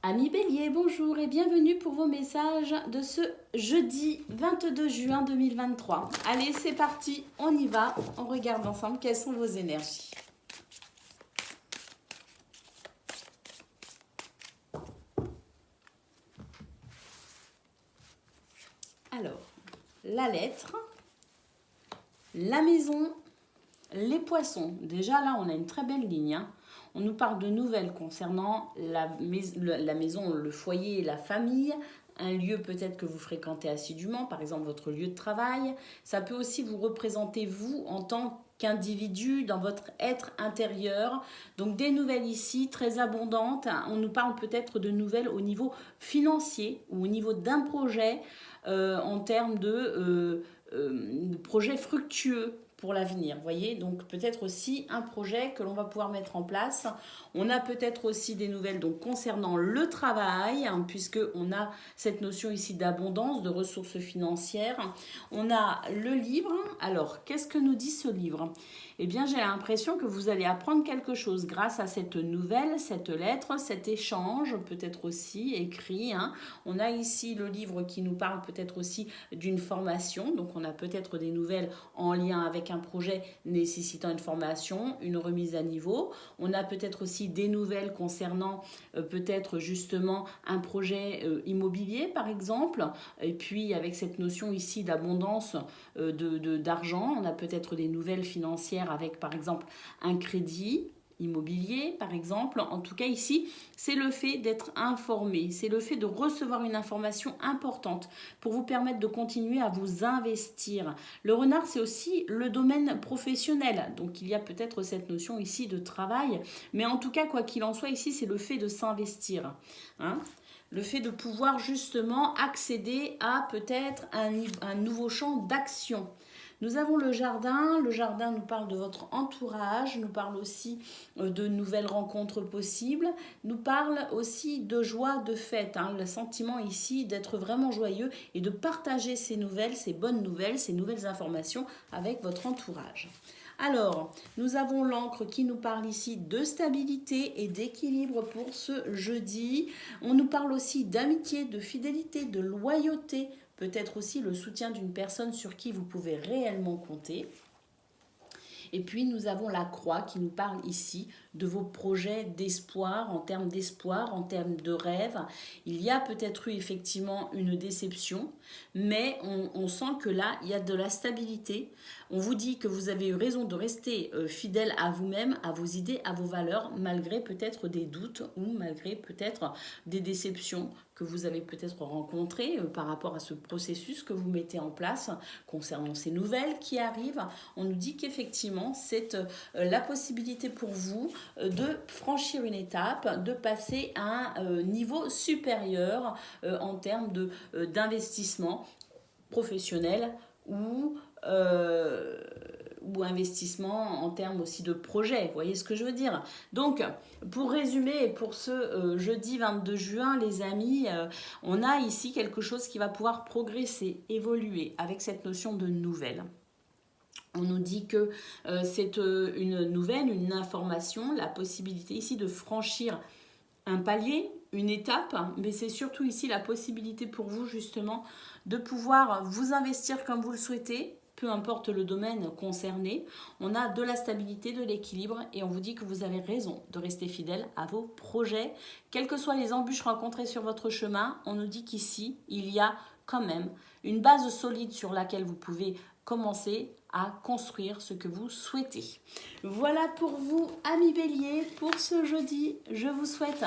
Amis Bélier, bonjour et bienvenue pour vos messages de ce jeudi 22 juin 2023. Allez, c'est parti, on y va, on regarde ensemble quelles sont vos énergies. Alors, la lettre, la maison, les poissons. Déjà là, on a une très belle ligne, hein. On nous parle de nouvelles concernant la maison, le foyer, la famille, un lieu peut-être que vous fréquentez assidûment, par exemple votre lieu de travail. Ça peut aussi vous représenter vous en tant qu'individu dans votre être intérieur. Donc des nouvelles ici très abondantes. On nous parle peut-être de nouvelles au niveau financier ou au niveau d'un projet en termes de projets fructueux pour l'avenir, voyez, donc peut-être aussi un projet que l'on va pouvoir mettre en place. On a peut-être aussi des nouvelles donc concernant le travail, hein, puisque on a cette notion ici d'abondance, de ressources financières. On a le livre. Alors, qu'est-ce que nous dit ce livre? Eh bien, j'ai l'impression que vous allez apprendre quelque chose grâce à cette nouvelle, cette lettre, cet échange, peut-être aussi écrit, hein. On a ici le livre qui nous parle peut-être aussi d'une formation, donc on a peut-être des nouvelles en lien avec un projet nécessitant une formation, une remise à niveau. On a peut-être aussi des nouvelles concernant peut-être justement un projet immobilier par exemple. Et puis avec cette notion ici d'abondance d'argent, on a peut-être des nouvelles financières avec par exemple un crédit immobilier par exemple. En tout cas ici, c'est le fait d'être informé, c'est le fait de recevoir une information importante pour vous permettre de continuer à vous investir. Le renard, c'est aussi le domaine professionnel, donc il y a peut-être cette notion ici de travail, mais en tout cas, quoi qu'il en soit, ici, c'est le fait de s'investir, hein. Le fait de pouvoir justement accéder à peut-être un nouveau champ d'action. Nous avons le jardin nous parle de votre entourage, nous parle aussi de nouvelles rencontres possibles, nous parle aussi de joie, de fête, hein, le sentiment ici d'être vraiment joyeux et de partager ces nouvelles, ces bonnes nouvelles, ces nouvelles informations avec votre entourage. Alors, nous avons l'encre qui nous parle ici de stabilité et d'équilibre pour ce jeudi. On nous parle aussi d'amitié, de fidélité, de loyauté, peut-être aussi le soutien d'une personne sur qui vous pouvez réellement compter. Et puis nous avons la croix qui nous parle ici de vos projets d'espoir, en termes de rêve. Il y a peut-être eu effectivement une déception, mais on sent que là, il y a de la stabilité. On vous dit que vous avez eu raison de rester fidèle à vous-même, à vos idées, à vos valeurs, malgré peut-être des doutes ou malgré peut-être des déceptions que vous avez peut-être rencontrées par rapport à ce processus que vous mettez en place concernant ces nouvelles qui arrivent. On nous dit qu'effectivement, c'est la possibilité pour vous de franchir une étape, de passer à un niveau supérieur en termes d'investissement professionnel ou investissement en termes aussi de projet. Vous voyez ce que je veux dire? Donc, pour résumer, pour ce jeudi 22 juin, les amis, on a ici quelque chose qui va pouvoir progresser, évoluer avec cette notion de nouvelle. On nous dit que c'est une nouvelle, une information, la possibilité ici de franchir un palier, une étape, mais c'est surtout ici la possibilité pour vous justement de pouvoir vous investir comme vous le souhaitez, peu importe le domaine concerné. On a de la stabilité, de l'équilibre et on vous dit que vous avez raison de rester fidèle à vos projets. Quelles que soient les embûches rencontrées sur votre chemin, on nous dit qu'ici, il y a quand même une base solide sur laquelle vous pouvez commencer à construire ce que vous souhaitez. Voilà pour vous, amis Bélier, pour ce jeudi. Je vous souhaite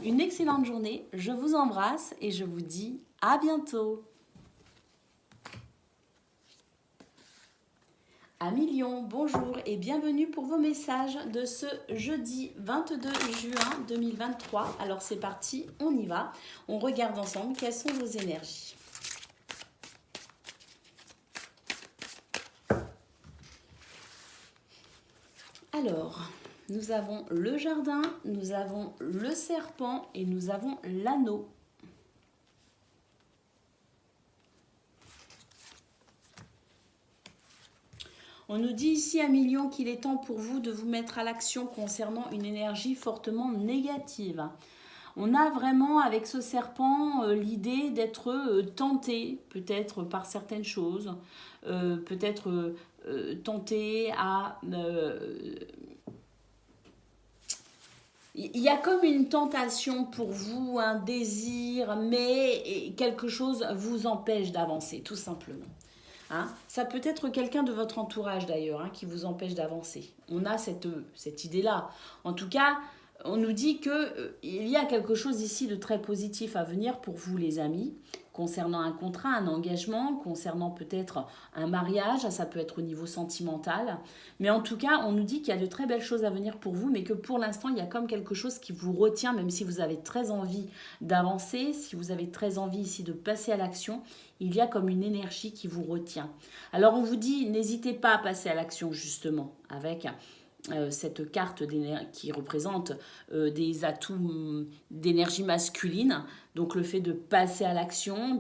une excellente journée. Je vous embrasse et je vous dis à bientôt. Amis Lion, bonjour et bienvenue pour vos messages de ce jeudi 22 juin 2023. Alors c'est parti, on y va. On regarde ensemble quelles sont vos énergies. Alors, nous avons le jardin, nous avons le serpent et nous avons l'anneau. On nous dit ici à Million qu'il est temps pour vous de vous mettre à l'action concernant une énergie fortement négative. On a vraiment avec ce serpent l'idée d'être tenté peut-être par certaines choses, peut-être tenté à... il y a comme une tentation pour vous, un désir, mais quelque chose vous empêche d'avancer, tout simplement. Hein, ça peut être quelqu'un de votre entourage d'ailleurs qui vous empêche d'avancer. On a cette idée-là. En tout cas, on nous dit qu'il y a quelque chose ici de très positif à venir pour vous les amis, concernant un contrat, un engagement, concernant peut-être un mariage, ça peut être au niveau sentimental. Mais en tout cas, on nous dit qu'il y a de très belles choses à venir pour vous, mais que pour l'instant, il y a comme quelque chose qui vous retient, même si vous avez très envie d'avancer, si vous avez très envie ici de passer à l'action, il y a comme une énergie qui vous retient. Alors on vous dit, n'hésitez pas à passer à l'action justement avec cette carte qui représente des atouts d'énergie masculine. Donc le fait de passer à l'action,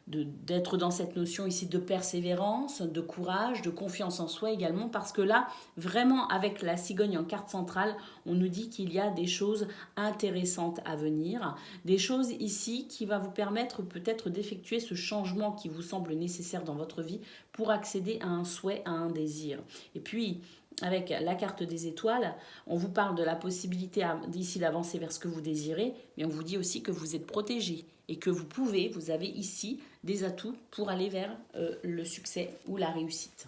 d'être dans cette notion ici de persévérance, de courage, de confiance en soi également, parce que là, vraiment avec la cigogne en carte centrale, on nous dit qu'il y a des choses intéressantes à venir, des choses ici qui va vous permettre peut-être d'effectuer ce changement qui vous semble nécessaire dans votre vie pour accéder à un souhait, à un désir. Et puis, avec la carte des étoiles, on vous parle de la possibilité d'ici d'avancer vers ce que vous désirez, mais on vous dit aussi que vous êtes protégé et que vous avez ici des atouts pour aller vers le succès ou la réussite.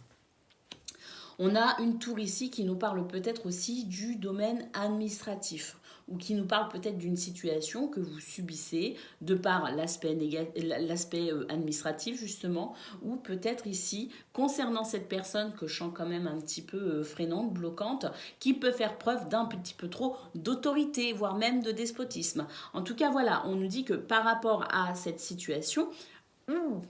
On a une tour ici qui nous parle peut-être aussi du domaine administratif ou qui nous parle peut-être d'une situation que vous subissez de par l'aspect administratif justement, ou peut-être ici concernant cette personne que je sens quand même un petit peu freinante, bloquante, qui peut faire preuve d'un petit peu trop d'autorité, voire même de despotisme. En tout cas voilà, on nous dit que par rapport à cette situation, ou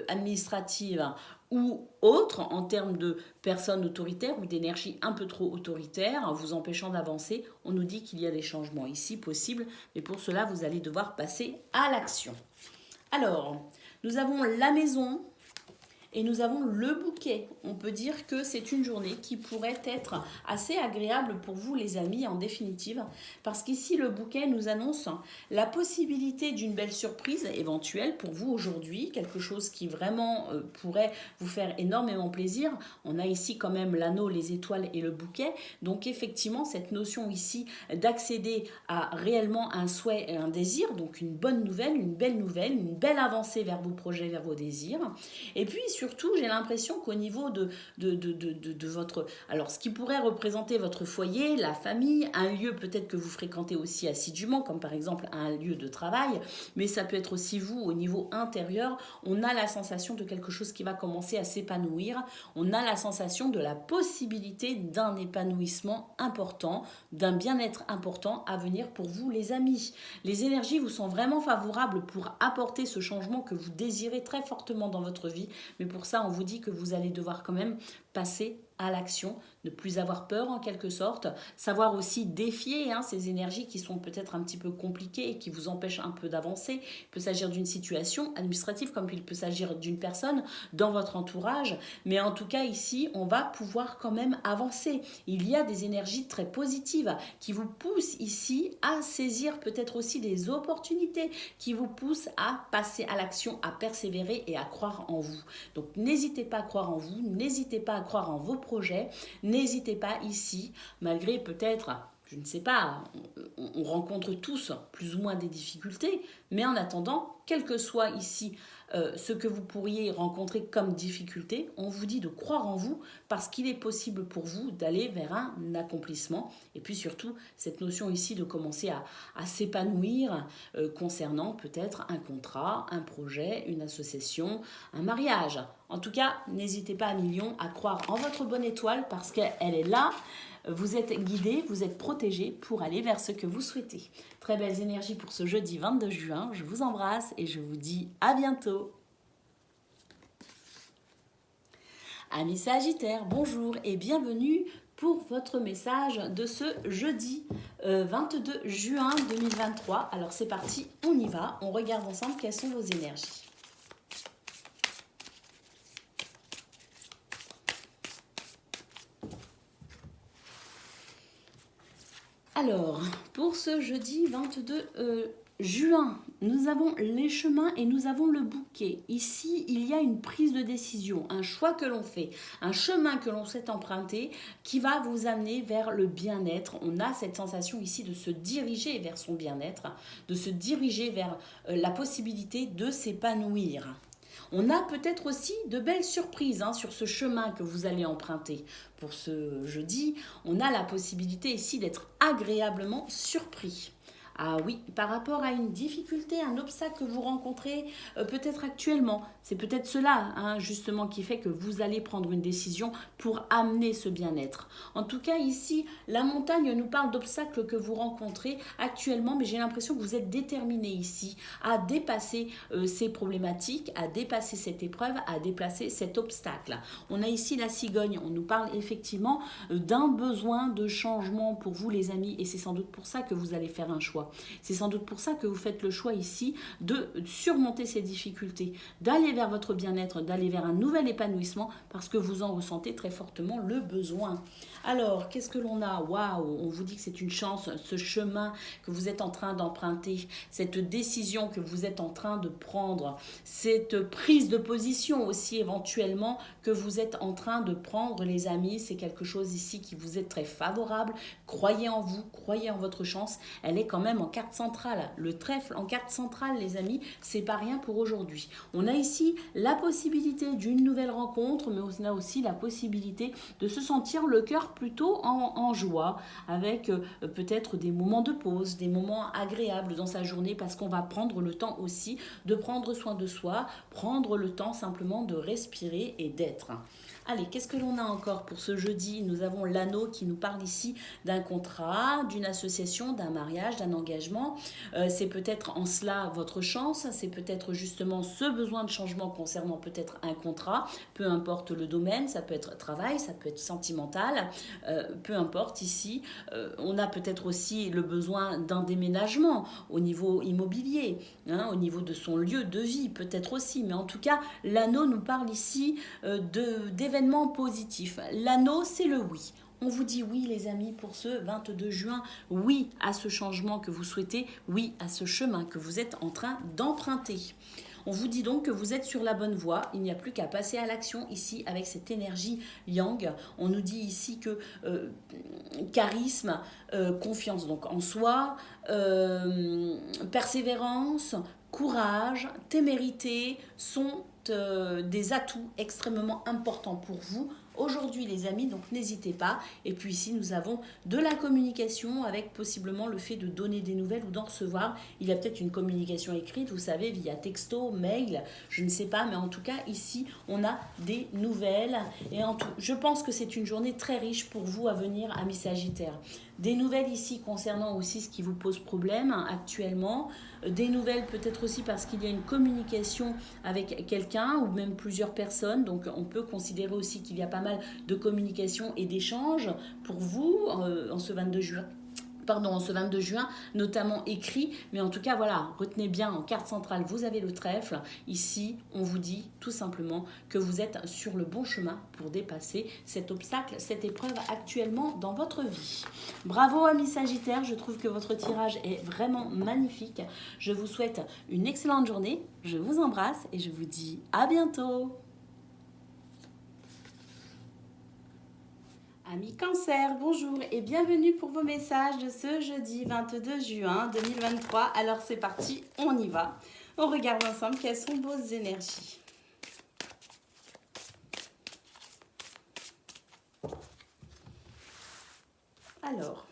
administrative ou autre en termes de personnes autoritaires ou d'énergie un peu trop autoritaire vous empêchant d'avancer, on nous dit qu'il y a des changements ici possibles, mais pour cela vous allez devoir passer à l'action. Alors, nous avons la maison et nous avons le bouquet. On peut dire que c'est une journée qui pourrait être assez agréable pour vous les amis en définitive, parce qu'ici le bouquet nous annonce la possibilité d'une belle surprise éventuelle pour vous aujourd'hui, quelque chose qui vraiment pourrait vous faire énormément plaisir. On a ici quand même l'anneau, les étoiles et le bouquet, donc effectivement cette notion ici d'accéder à réellement un souhait et un désir, donc une bonne nouvelle, une belle avancée vers vos projets, vers vos désirs. Et puis surtout, j'ai l'impression qu'au niveau de votre... Alors, ce qui pourrait représenter votre foyer, la famille, un lieu peut-être que vous fréquentez aussi assidûment, comme par exemple un lieu de travail, mais ça peut être aussi vous, au niveau intérieur, on a la sensation de quelque chose qui va commencer à s'épanouir, on a la sensation de la possibilité d'un épanouissement important, d'un bien-être important à venir pour vous, les amis. Les énergies vous sont vraiment favorables pour apporter ce changement que vous désirez très fortement dans votre vie, mais pour ça, on vous dit que vous allez devoir quand même passer à l'action, ne plus avoir peur en quelque sorte, savoir aussi défier ces énergies qui sont peut-être un petit peu compliquées et qui vous empêchent un peu d'avancer. Il peut s'agir d'une situation administrative comme il peut s'agir d'une personne dans votre entourage, mais en tout cas ici, on va pouvoir quand même avancer. Il y a des énergies très positives qui vous poussent ici à saisir peut-être aussi des opportunités, qui vous poussent à passer à l'action, à persévérer et à croire en vous. Donc n'hésitez pas à croire en vous, n'hésitez pas à croire en vos projets, n'hésitez pas ici, malgré peut-être, je ne sais pas, on rencontre tous plus ou moins des difficultés, mais en attendant, quel que soit ici ce que vous pourriez rencontrer comme difficulté, on vous dit de croire en vous parce qu'il est possible pour vous d'aller vers un accomplissement. Et puis surtout, cette notion ici de commencer à s'épanouir concernant peut-être un contrat, un projet, une association, un mariage. En tout cas, n'hésitez pas à million à croire en votre bonne étoile parce qu'elle est là. Vous êtes guidé, vous êtes protégé pour aller vers ce que vous souhaitez. Très belles énergies pour ce jeudi 22 juin. Je vous embrasse et je vous dis à bientôt. Amis Sagittaires, bonjour et bienvenue pour votre message de ce jeudi 22 juin 2023. Alors c'est parti, on y va. On regarde ensemble quelles sont vos énergies. Alors, pour ce jeudi 22 juin, nous avons les chemins et nous avons le bouquet. Ici, il y a une prise de décision, un choix que l'on fait, un chemin que l'on s'est emprunté qui va vous amener vers le bien-être. On a cette sensation ici de se diriger vers son bien-être, de se diriger vers la possibilité de s'épanouir. On a peut-être aussi de belles surprises sur ce chemin que vous allez emprunter. Pour ce jeudi, on a la possibilité ici d'être agréablement surpris. Ah oui, par rapport à une difficulté, un obstacle que vous rencontrez peut-être actuellement, c'est peut-être cela justement qui fait que vous allez prendre une décision pour amener ce bien-être. En tout cas ici, la montagne nous parle d'obstacles que vous rencontrez actuellement, mais j'ai l'impression que vous êtes déterminé ici à dépasser ces problématiques, à dépasser cette épreuve, à dépasser cet obstacle. On a ici la cigogne, on nous parle effectivement d'un besoin de changement pour vous les amis, et c'est sans doute pour ça que vous allez faire un choix. C'est sans doute pour ça que vous faites le choix ici de surmonter ces difficultés, d'aller vers votre bien-être, d'aller vers un nouvel épanouissement parce que vous en ressentez très fortement le besoin. Alors, qu'est-ce que l'on a? Waouh, on vous dit que c'est une chance, ce chemin que vous êtes en train d'emprunter, cette décision que vous êtes en train de prendre, cette prise de position aussi éventuellement que vous êtes en train de prendre, les amis, c'est quelque chose ici qui vous est très favorable. Croyez en vous, croyez en votre chance, elle est quand même en carte centrale. Le trèfle en carte centrale, les amis, c'est pas rien pour aujourd'hui. On a ici la possibilité d'une nouvelle rencontre, mais on a aussi la possibilité de se sentir le cœur plutôt en joie, avec peut-être des moments de pause, des moments agréables dans sa journée, parce qu'on va prendre le temps aussi de prendre soin de soi, prendre le temps simplement de respirer et d'être. Allez, qu'est-ce que l'on a encore pour ce jeudi? Nous avons l'anneau qui nous parle ici d'un contrat, d'une association, d'un mariage, d'un engagement. C'est peut-être en cela votre chance, c'est peut-être justement ce besoin de changement concernant peut-être un contrat, peu importe le domaine, ça peut être travail, ça peut être sentimental, peu importe ici. On a peut-être aussi le besoin d'un déménagement au niveau immobilier, au niveau de son lieu de vie, peut-être aussi. Mais en tout cas, l'anneau nous parle ici d'événements positifs. L'anneau, c'est le oui. On vous dit oui les amis pour ce 22 juin, oui à ce changement que vous souhaitez, oui à ce chemin que vous êtes en train d'emprunter. On vous dit donc que vous êtes sur la bonne voie, il n'y a plus qu'à passer à l'action ici avec cette énergie yang. On nous dit ici que charisme, confiance donc en soi, persévérance, courage, témérité sont des atouts extrêmement importants pour vous aujourd'hui les amis, donc n'hésitez pas. Et puis ici nous avons de la communication avec possiblement le fait de donner des nouvelles ou d'en recevoir. Il y a peut-être une communication écrite, vous savez, via texto, mail, je ne sais pas, mais en tout cas ici on a des nouvelles et je pense que c'est une journée très riche pour vous à venir, amis Sagittaires. Des nouvelles ici concernant aussi ce qui vous pose problème actuellement, des nouvelles peut-être aussi parce qu'il y a une communication avec quelqu'un ou même plusieurs personnes, donc on peut considérer aussi qu'il y a pas mal de communication et d'échanges pour vous en ce 22 juin. En ce 22 juin, notamment écrit, mais en tout cas, voilà, retenez bien, en carte centrale, vous avez le trèfle. Ici, on vous dit tout simplement que vous êtes sur le bon chemin pour dépasser cet obstacle, cette épreuve actuellement dans votre vie. Bravo, amis Sagittaires, je trouve que votre tirage est vraiment magnifique. Je vous souhaite une excellente journée, je vous embrasse et je vous dis à bientôt. Amis Cancer, bonjour et bienvenue pour vos messages de ce jeudi 22 juin 2023. Alors c'est parti, on y va. On regarde ensemble quelles sont vos énergies. Alors,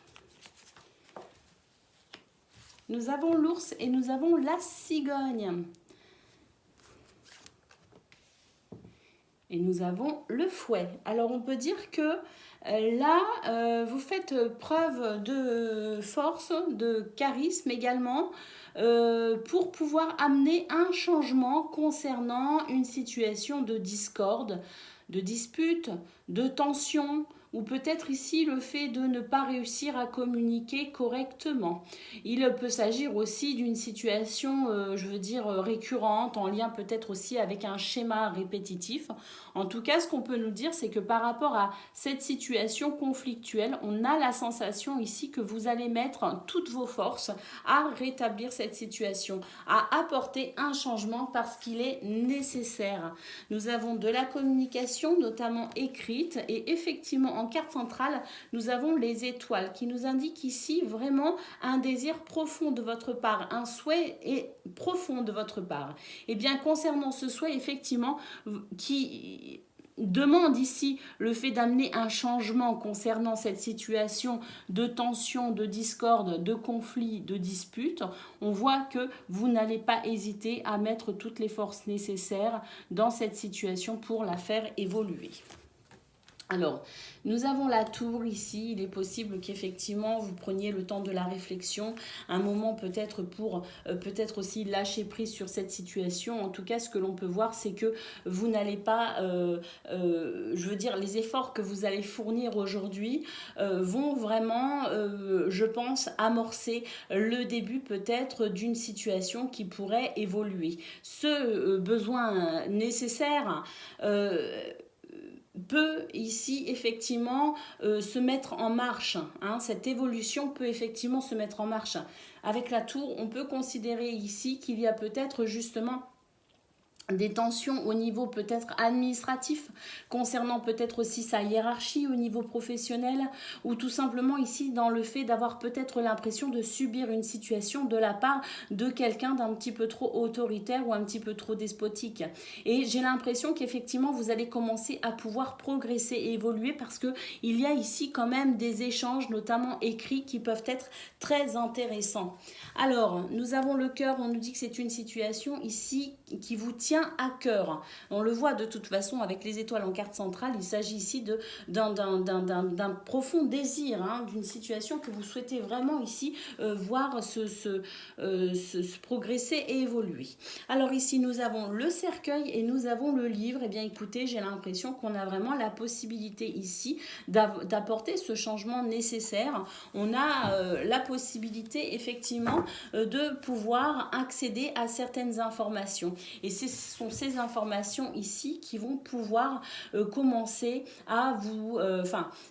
nous avons l'ours et nous avons la cigogne. Et nous avons le fouet. Alors on peut dire que là, vous faites preuve de force, de charisme également, pour pouvoir amener un changement concernant une situation de discorde, de dispute, de tension ou peut-être ici le fait de ne pas réussir à communiquer correctement. Il peut s'agir aussi d'une situation, je veux dire, récurrente, en lien peut-être aussi avec un schéma répétitif. En tout cas, ce qu'on peut nous dire, c'est que par rapport à cette situation conflictuelle, on a la sensation ici que vous allez mettre toutes vos forces à rétablir cette situation, à apporter un changement parce qu'il est nécessaire. Nous avons de la communication, notamment écrite, et effectivement, en carte centrale, nous avons les étoiles qui nous indiquent ici vraiment un désir profond de votre part, un souhait profond de votre part. Et bien, concernant ce souhait, effectivement, qui demande ici le fait d'amener un changement concernant cette situation de tension, de discorde, de conflit, de dispute, on voit que vous n'allez pas hésiter à mettre toutes les forces nécessaires dans cette situation pour la faire évoluer. Alors, nous avons la tour ici. Il est possible qu'effectivement, vous preniez le temps de la réflexion, un moment peut-être pour peut-être aussi lâcher prise sur cette situation. En tout cas, ce que l'on peut voir, c'est que vous n'allez pas, je veux dire, les efforts que vous allez fournir aujourd'hui vont vraiment, je pense, amorcer le début peut-être d'une situation qui pourrait évoluer. Ce besoin nécessaire peut ici effectivement se mettre en marche. Cette évolution peut effectivement se mettre en marche. Avec la tour, on peut considérer ici qu'il y a peut-être justement des tensions au niveau peut-être administratif, concernant peut-être aussi sa hiérarchie au niveau professionnel, ou tout simplement ici dans le fait d'avoir peut-être l'impression de subir une situation de la part de quelqu'un d'un petit peu trop autoritaire ou un petit peu trop despotique. Et j'ai l'impression qu'effectivement vous allez commencer à pouvoir progresser et évoluer parce que il y a ici quand même des échanges, notamment écrits, qui peuvent être très intéressants. Alors, nous avons le cœur, on nous dit que c'est une situation ici qui vous tient à cœur. On le voit de toute façon avec les étoiles en carte centrale, il s'agit ici d'un profond désir, d'une situation que vous souhaitez vraiment ici voir se progresser et évoluer. Alors ici nous avons le cercueil et nous avons le livre. Eh bien écoutez, j'ai l'impression qu'on a vraiment la possibilité ici d'apporter ce changement nécessaire. On a la possibilité effectivement de pouvoir accéder à certaines informations. Et ce sont ces informations ici qui vont pouvoir commencer à vous...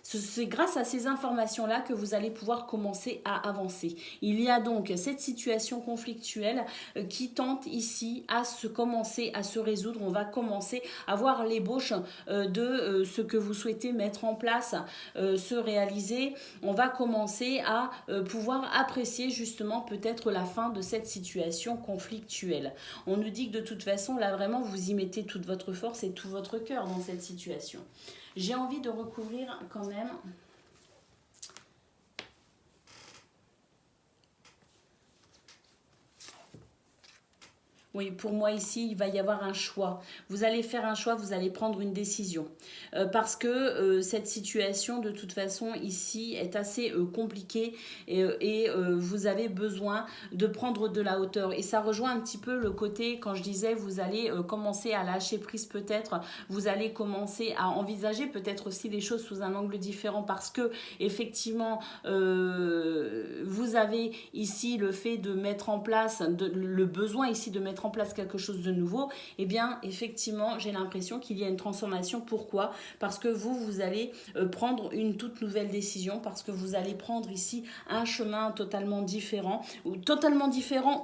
c'est grâce à ces informations-là que vous allez pouvoir commencer à avancer. Il y a donc cette situation conflictuelle qui tente ici à commencer à se résoudre. On va commencer à voir l'ébauche de ce que vous souhaitez mettre en place, se réaliser. On va commencer à pouvoir apprécier justement peut-être la fin de cette situation conflictuelle. On nous dit que de toute façon, là vraiment, vous y mettez toute votre force et tout votre cœur dans cette situation. J'ai envie de recouvrir quand même... Oui, pour moi ici, il va y avoir un choix. Vous allez faire un choix, vous allez prendre une décision. Parce que cette situation, de toute façon, ici, est assez compliquée et vous avez besoin de prendre de la hauteur. Et ça rejoint un petit peu le côté, quand je disais, vous allez commencer à lâcher prise peut-être, vous allez commencer à envisager peut-être aussi les choses sous un angle différent parce que, effectivement, vous avez ici le fait de mettre en place, le besoin ici de mettre en place quelque chose de nouveau, eh bien effectivement j'ai l'impression qu'il y a une transformation. Pourquoi? Parce que vous allez prendre une toute nouvelle décision, parce que vous allez prendre ici un chemin totalement différent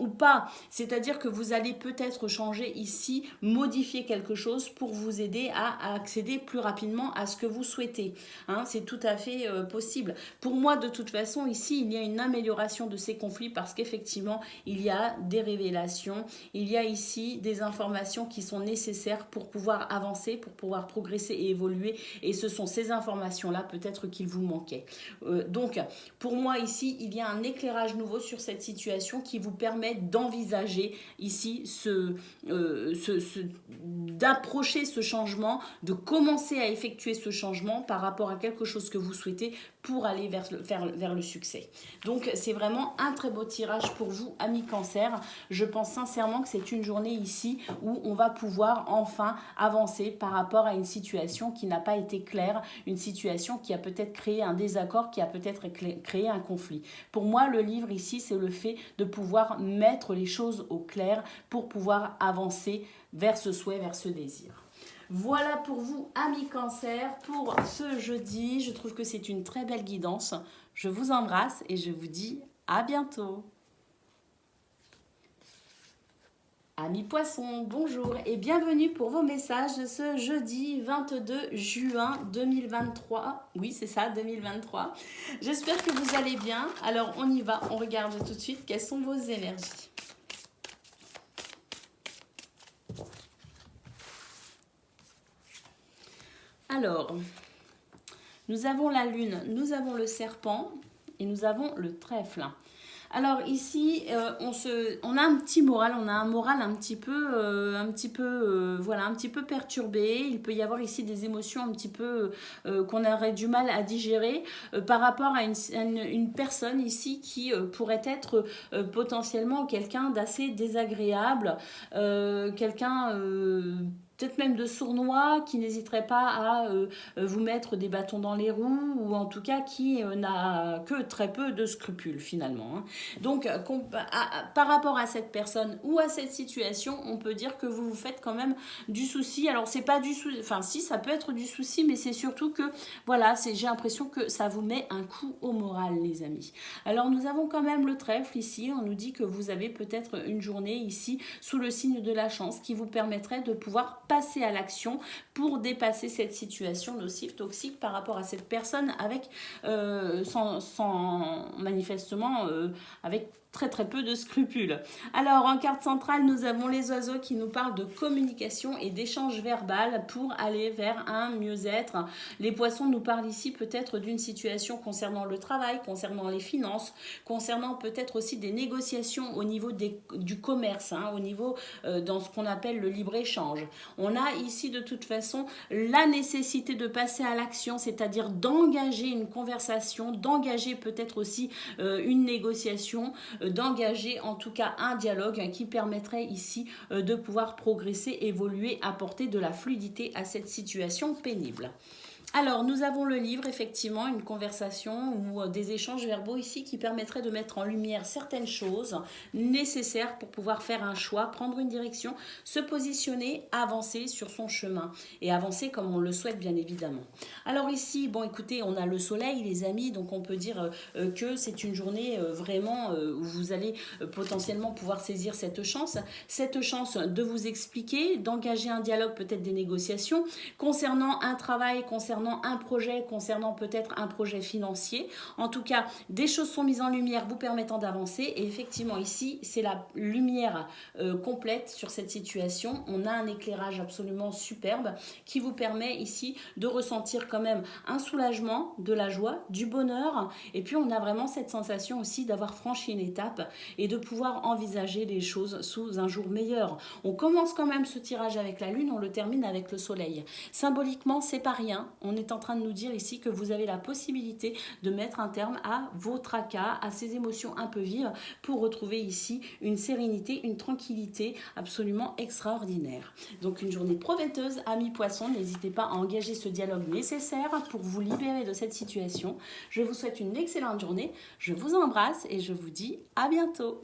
ou pas, c'est-à-dire que vous allez peut-être changer ici, modifier quelque chose pour vous aider à accéder plus rapidement à ce que vous souhaitez, c'est tout à fait possible. Pour moi de toute façon ici il y a une amélioration de ces conflits parce qu'effectivement il y a des révélations, il y a ici des informations qui sont nécessaires pour pouvoir avancer, pour pouvoir progresser et évoluer. Et ce sont ces informations-là peut-être qu'il vous manquait. Donc, pour moi ici, il y a un éclairage nouveau sur cette situation qui vous permet d'envisager ici d'approcher ce changement, de commencer à effectuer ce changement par rapport à quelque chose que vous souhaitez pour aller vers le succès. Donc, c'est vraiment un très beau tirage pour vous, amis Cancer. Je pense sincèrement que c'est une journée ici où on va pouvoir enfin avancer par rapport à une situation qui n'a pas été claire, une situation qui a peut-être créé un désaccord, qui a peut-être créé un conflit. Pour moi, le livre ici, c'est le fait de pouvoir mettre les choses au clair pour pouvoir avancer vers ce souhait, vers ce désir. Voilà pour vous, amis Cancer, pour ce jeudi. Je trouve que c'est une très belle guidance. Je vous embrasse et je vous dis à bientôt. Amis Poissons, bonjour et bienvenue pour vos messages de ce jeudi 22 juin 2023. Oui, c'est ça, 2023. J'espère que vous allez bien. Alors, on y va, on regarde tout de suite quelles sont vos énergies. Alors, nous avons la lune, nous avons le serpent et nous avons le trèfle. Alors ici, on a un petit moral, on a un moral un petit peu perturbé. Il peut y avoir ici des émotions un petit peu qu'on aurait du mal à digérer par rapport à une personne ici qui pourrait être potentiellement quelqu'un d'assez désagréable, quelqu'un peut-être même de sournois, qui n'hésiterait pas à vous mettre des bâtons dans les roues, ou en tout cas qui n'a que très peu de scrupules finalement. Donc par rapport à cette personne ou à cette situation, on peut dire que vous vous faites quand même du souci. Alors c'est pas du souci, enfin si, ça peut être du souci, mais c'est surtout que voilà, j'ai l'impression que ça vous met un coup au moral, les amis. Alors nous avons quand même le trèfle ici, on nous dit que vous avez peut-être une journée ici sous le signe de la chance qui vous permettrait de pouvoir passer à l'action pour dépasser cette situation nocive, toxique par rapport à cette personne avec manifestement avec très peu de scrupules. Alors en carte centrale, nous avons les oiseaux qui nous parlent de communication et d'échange verbal pour aller vers un mieux-être. Les poissons nous parlent ici peut-être d'une situation concernant le travail, concernant les finances, concernant peut-être aussi des négociations au niveau du commerce, au niveau dans ce qu'on appelle le libre-échange. On a ici de toute façon la nécessité de passer à l'action, c'est-à-dire d'engager une conversation, d'engager peut-être aussi une négociation, d'engager en tout cas un dialogue qui permettrait ici de pouvoir progresser, évoluer, apporter de la fluidité à cette situation pénible. Alors, nous avons le livre, effectivement, une conversation ou des échanges verbaux ici qui permettraient de mettre en lumière certaines choses nécessaires pour pouvoir faire un choix, prendre une direction, se positionner, avancer sur son chemin et avancer comme on le souhaite, bien évidemment. Alors ici, bon, écoutez, on a le soleil, les amis, donc on peut dire que c'est une journée vraiment où vous allez potentiellement pouvoir saisir cette chance de vous expliquer, d'engager un dialogue, peut-être des négociations, concernant un travail, concernant un projet, concernant peut-être un projet financier. En tout cas, des choses sont mises en lumière vous permettant d'avancer. Et effectivement, ici, c'est la lumière complète sur cette situation. On a un éclairage absolument superbe qui vous permet ici de ressentir quand même un soulagement, de la joie, du bonheur. Et puis, on a vraiment cette sensation aussi d'avoir franchi une étape et de pouvoir envisager les choses sous un jour meilleur. On commence quand même ce tirage avec la lune, on le termine avec le soleil. Symboliquement, c'est pas rien. On est en train de nous dire ici que vous avez la possibilité de mettre un terme à vos tracas, à ces émotions un peu vives pour retrouver ici une sérénité, une tranquillité absolument extraordinaire. Donc une journée prometteuse, amis poissons, n'hésitez pas à engager ce dialogue nécessaire pour vous libérer de cette situation. Je vous souhaite une excellente journée, je vous embrasse et je vous dis à bientôt.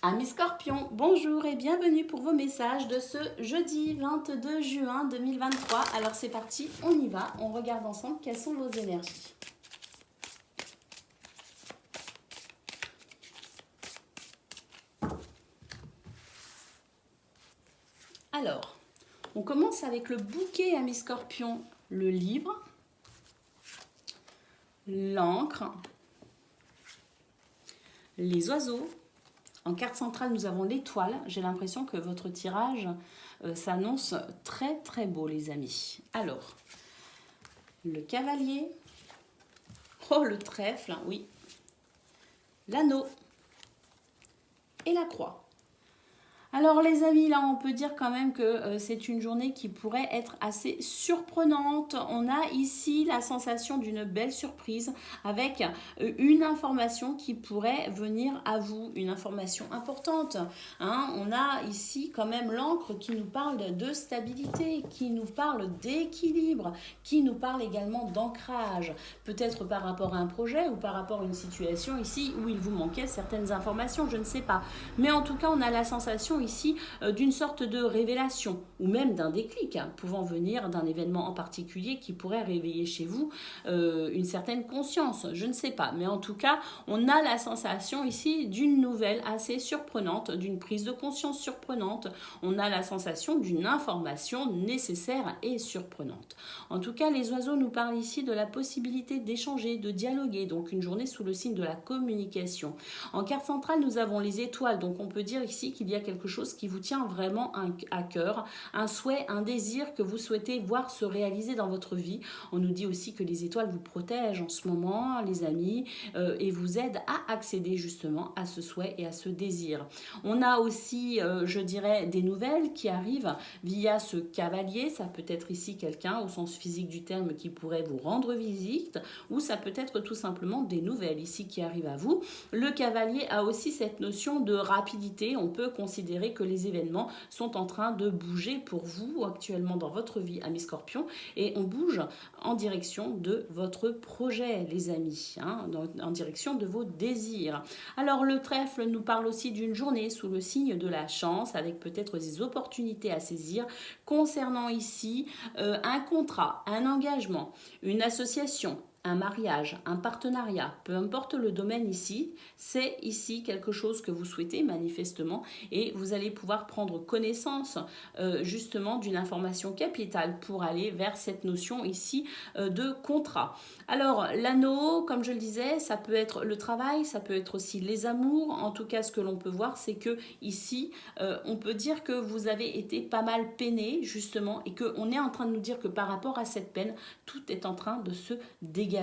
Amis Scorpions, bonjour et bienvenue pour vos messages de ce jeudi 22 juin 2023. Alors c'est parti, on y va, on regarde ensemble quelles sont vos énergies. Alors, on commence avec le bouquet, amis Scorpions, le livre, l'encre, les oiseaux. En carte centrale, nous avons l'étoile. J'ai l'impression que votre tirage s'annonce très beau, les amis. Alors, le cavalier. Oh, le trèfle, oui. L'anneau. Et la croix. Alors les amis, là on peut dire quand même que c'est une journée qui pourrait être assez surprenante. On a ici la sensation d'une belle surprise avec une information qui pourrait venir à vous, une information importante. Hein. On a ici quand même l'encre qui nous parle de stabilité, qui nous parle d'équilibre, qui nous parle également d'ancrage. Peut-être par rapport à un projet ou par rapport à une situation ici où il vous manquait certaines informations, je ne sais pas. Mais en tout cas, on a la sensation ici d'une sorte de révélation ou même d'un déclic pouvant venir d'un événement en particulier qui pourrait réveiller chez vous une certaine conscience, je ne sais pas, mais en tout cas on a la sensation ici d'une nouvelle assez surprenante, d'une prise de conscience surprenante, on a la sensation d'une information nécessaire et surprenante. En tout cas, les oiseaux nous parlent ici de la possibilité d'échanger, de dialoguer, donc une journée sous le signe de la communication. En carte centrale, nous avons les étoiles, donc on peut dire ici qu'il y a quelque chose qui vous tient vraiment à cœur, un souhait, un désir que vous souhaitez voir se réaliser dans votre vie. On nous dit aussi que les étoiles vous protègent en ce moment, les amis, et vous aident à accéder justement à ce souhait et à ce désir. On a aussi, je dirais, des nouvelles qui arrivent via ce cavalier. Ça peut être ici quelqu'un au sens physique du terme qui pourrait vous rendre visite, ou ça peut être tout simplement des nouvelles ici qui arrivent à vous. Le cavalier a aussi cette notion de rapidité. On peut considérer que les événements sont en train de bouger pour vous actuellement dans votre vie, amis Scorpion, et on bouge en direction de votre projet, les amis, hein, en direction de vos désirs. Alors le trèfle nous parle aussi d'une journée sous le signe de la chance, avec peut-être des opportunités à saisir concernant ici un contrat, un engagement, une association, un mariage, un partenariat, peu importe le domaine ici, c'est ici quelque chose que vous souhaitez manifestement et vous allez pouvoir prendre connaissance justement d'une information capitale pour aller vers cette notion ici de contrat. Alors l'anneau, comme je le disais, ça peut être le travail, ça peut être aussi les amours. En tout cas, ce que l'on peut voir, c'est que ici, on peut dire que vous avez été pas mal peiné justement et qu'on est en train de nous dire que par rapport à cette peine, tout est en train de se dégager.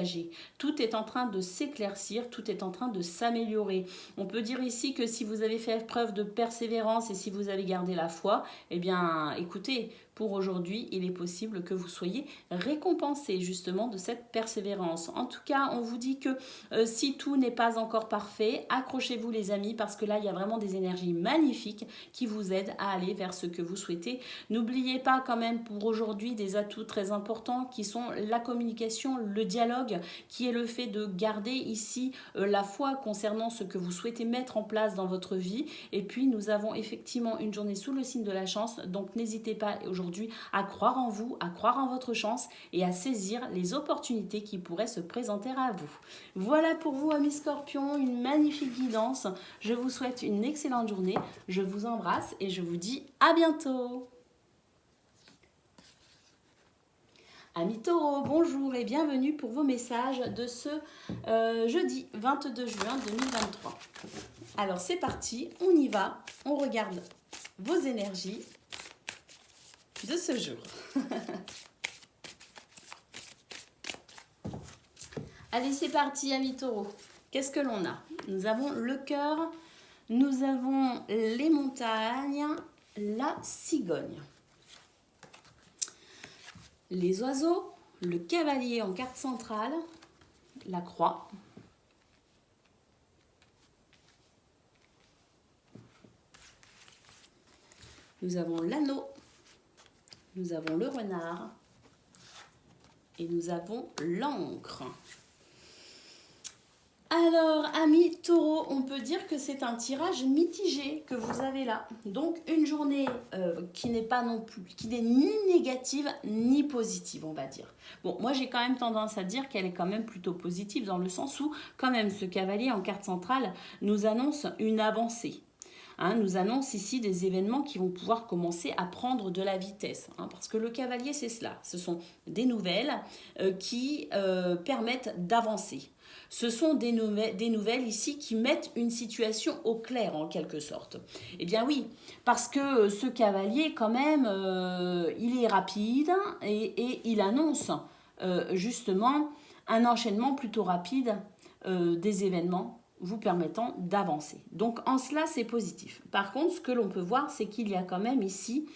Tout est en train de s'éclaircir, tout est en train de s'améliorer. On peut dire ici que si vous avez fait preuve de persévérance et si vous avez gardé la foi, eh bien, écoutez, pour aujourd'hui, il est possible que vous soyez récompensé justement de cette persévérance. En tout cas, on vous dit que si tout n'est pas encore parfait, accrochez-vous les amis parce que là, il y a vraiment des énergies magnifiques qui vous aident à aller vers ce que vous souhaitez. N'oubliez pas quand même pour aujourd'hui des atouts très importants qui sont la communication, le dialogue, qui est le fait de garder ici la foi concernant ce que vous souhaitez mettre en place dans votre vie. Et puis, nous avons effectivement une journée sous le signe de la chance, donc n'hésitez pas aujourd'hui à croire en vous, à croire en votre chance et à saisir les opportunités qui pourraient se présenter à vous. Voilà pour vous, amis Scorpions, une magnifique guidance. Je vous souhaite une excellente journée. Je vous embrasse et je vous dis à bientôt. Amis Taureaux, bonjour et bienvenue pour vos messages de ce jeudi 22 juin 2023. Alors c'est parti, on y va, on regarde vos énergies de ce jour. Allez, c'est parti, amis Taureaux. Qu'est-ce que l'on a? Nous avons le cœur, nous avons les montagnes, la cigogne. Les oiseaux, le cavalier en carte centrale, la croix. Nous avons l'anneau, nous avons le renard et nous avons l'encre. Alors, amis Taureaux, on peut dire que c'est un tirage mitigé que vous avez là. Donc, une journée qui n'est pas non plus, qui n'est ni négative ni positive, on va dire. Bon, moi j'ai quand même tendance à dire qu'elle est quand même plutôt positive dans le sens où, quand même, ce cavalier en carte centrale nous annonce une avancée. Hein, nous annonce ici des événements qui vont pouvoir commencer à prendre de la vitesse. Hein, parce que le cavalier, c'est cela. Ce sont des nouvelles qui permettent d'avancer. Ce sont des nouvelles ici qui mettent une situation au clair en quelque sorte. Eh bien oui, parce que ce cavalier quand même, il est rapide et il annonce justement un enchaînement plutôt rapide des événements vous permettant d'avancer. Donc en cela, c'est positif. Par contre, ce que l'on peut voir, c'est qu'il y a quand même ici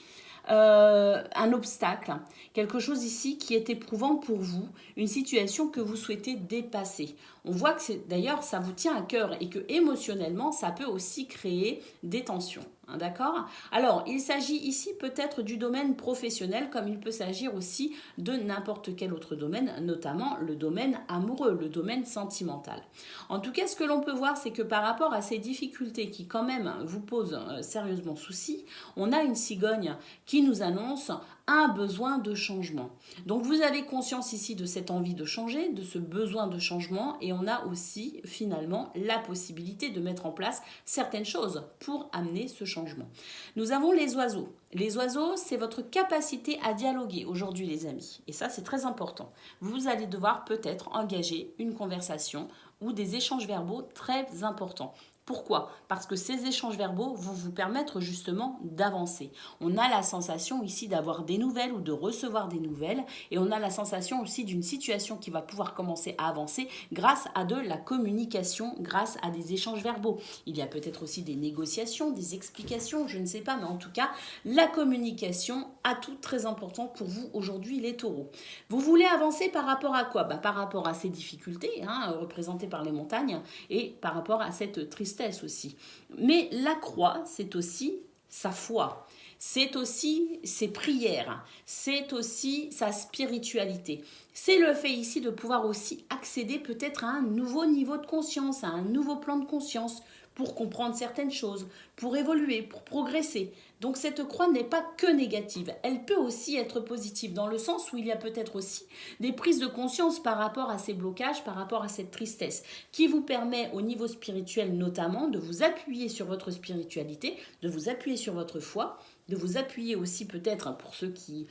un obstacle, quelque chose ici qui est éprouvant pour vous, une situation que vous souhaitez dépasser. On voit que d'ailleurs ça vous tient à cœur et que émotionnellement ça peut aussi créer des tensions. D'accord? Alors, il s'agit ici peut-être du domaine professionnel, comme il peut s'agir aussi de n'importe quel autre domaine, notamment le domaine amoureux, le domaine sentimental. En tout cas, ce que l'on peut voir, c'est que par rapport à ces difficultés qui quand même vous posent sérieusement souci, on a une cigogne qui nous annonce un besoin de changement. Donc vous avez conscience ici de cette envie de changer, de ce besoin de changement, et on a aussi finalement la possibilité de mettre en place certaines choses pour amener ce changement. Nous avons les oiseaux. Les oiseaux, c'est votre capacité à dialoguer aujourd'hui les amis. Et ça, c'est très important. Vous allez devoir peut-être engager une conversation ou des échanges verbaux très importants. Pourquoi? Parce que ces échanges verbaux vont vous permettre justement d'avancer. On a la sensation ici d'avoir des nouvelles ou de recevoir des nouvelles et on a la sensation aussi d'une situation qui va pouvoir commencer à avancer grâce à de la communication, grâce à des échanges verbaux. Il y a peut-être aussi des négociations, des explications, je ne sais pas, mais en tout cas, la communication, atout très important pour vous aujourd'hui les taureaux. Vous voulez avancer par rapport à quoi? Par rapport à ces difficultés représentées par les montagnes et par rapport à cette tristesse aussi. Mais la croix, c'est aussi sa foi. C'est aussi ses prières. C'est aussi sa spiritualité. C'est le fait ici de pouvoir aussi accéder peut-être à un nouveau niveau de conscience, à un nouveau plan de conscience pour comprendre certaines choses, pour évoluer, pour progresser. Donc cette croix n'est pas que négative, elle peut aussi être positive dans le sens où il y a peut-être aussi des prises de conscience par rapport à ces blocages, par rapport à cette tristesse, qui vous permet au niveau spirituel notamment de vous appuyer sur votre spiritualité, de vous appuyer sur votre foi, de vous appuyer aussi peut-être pour ceux qui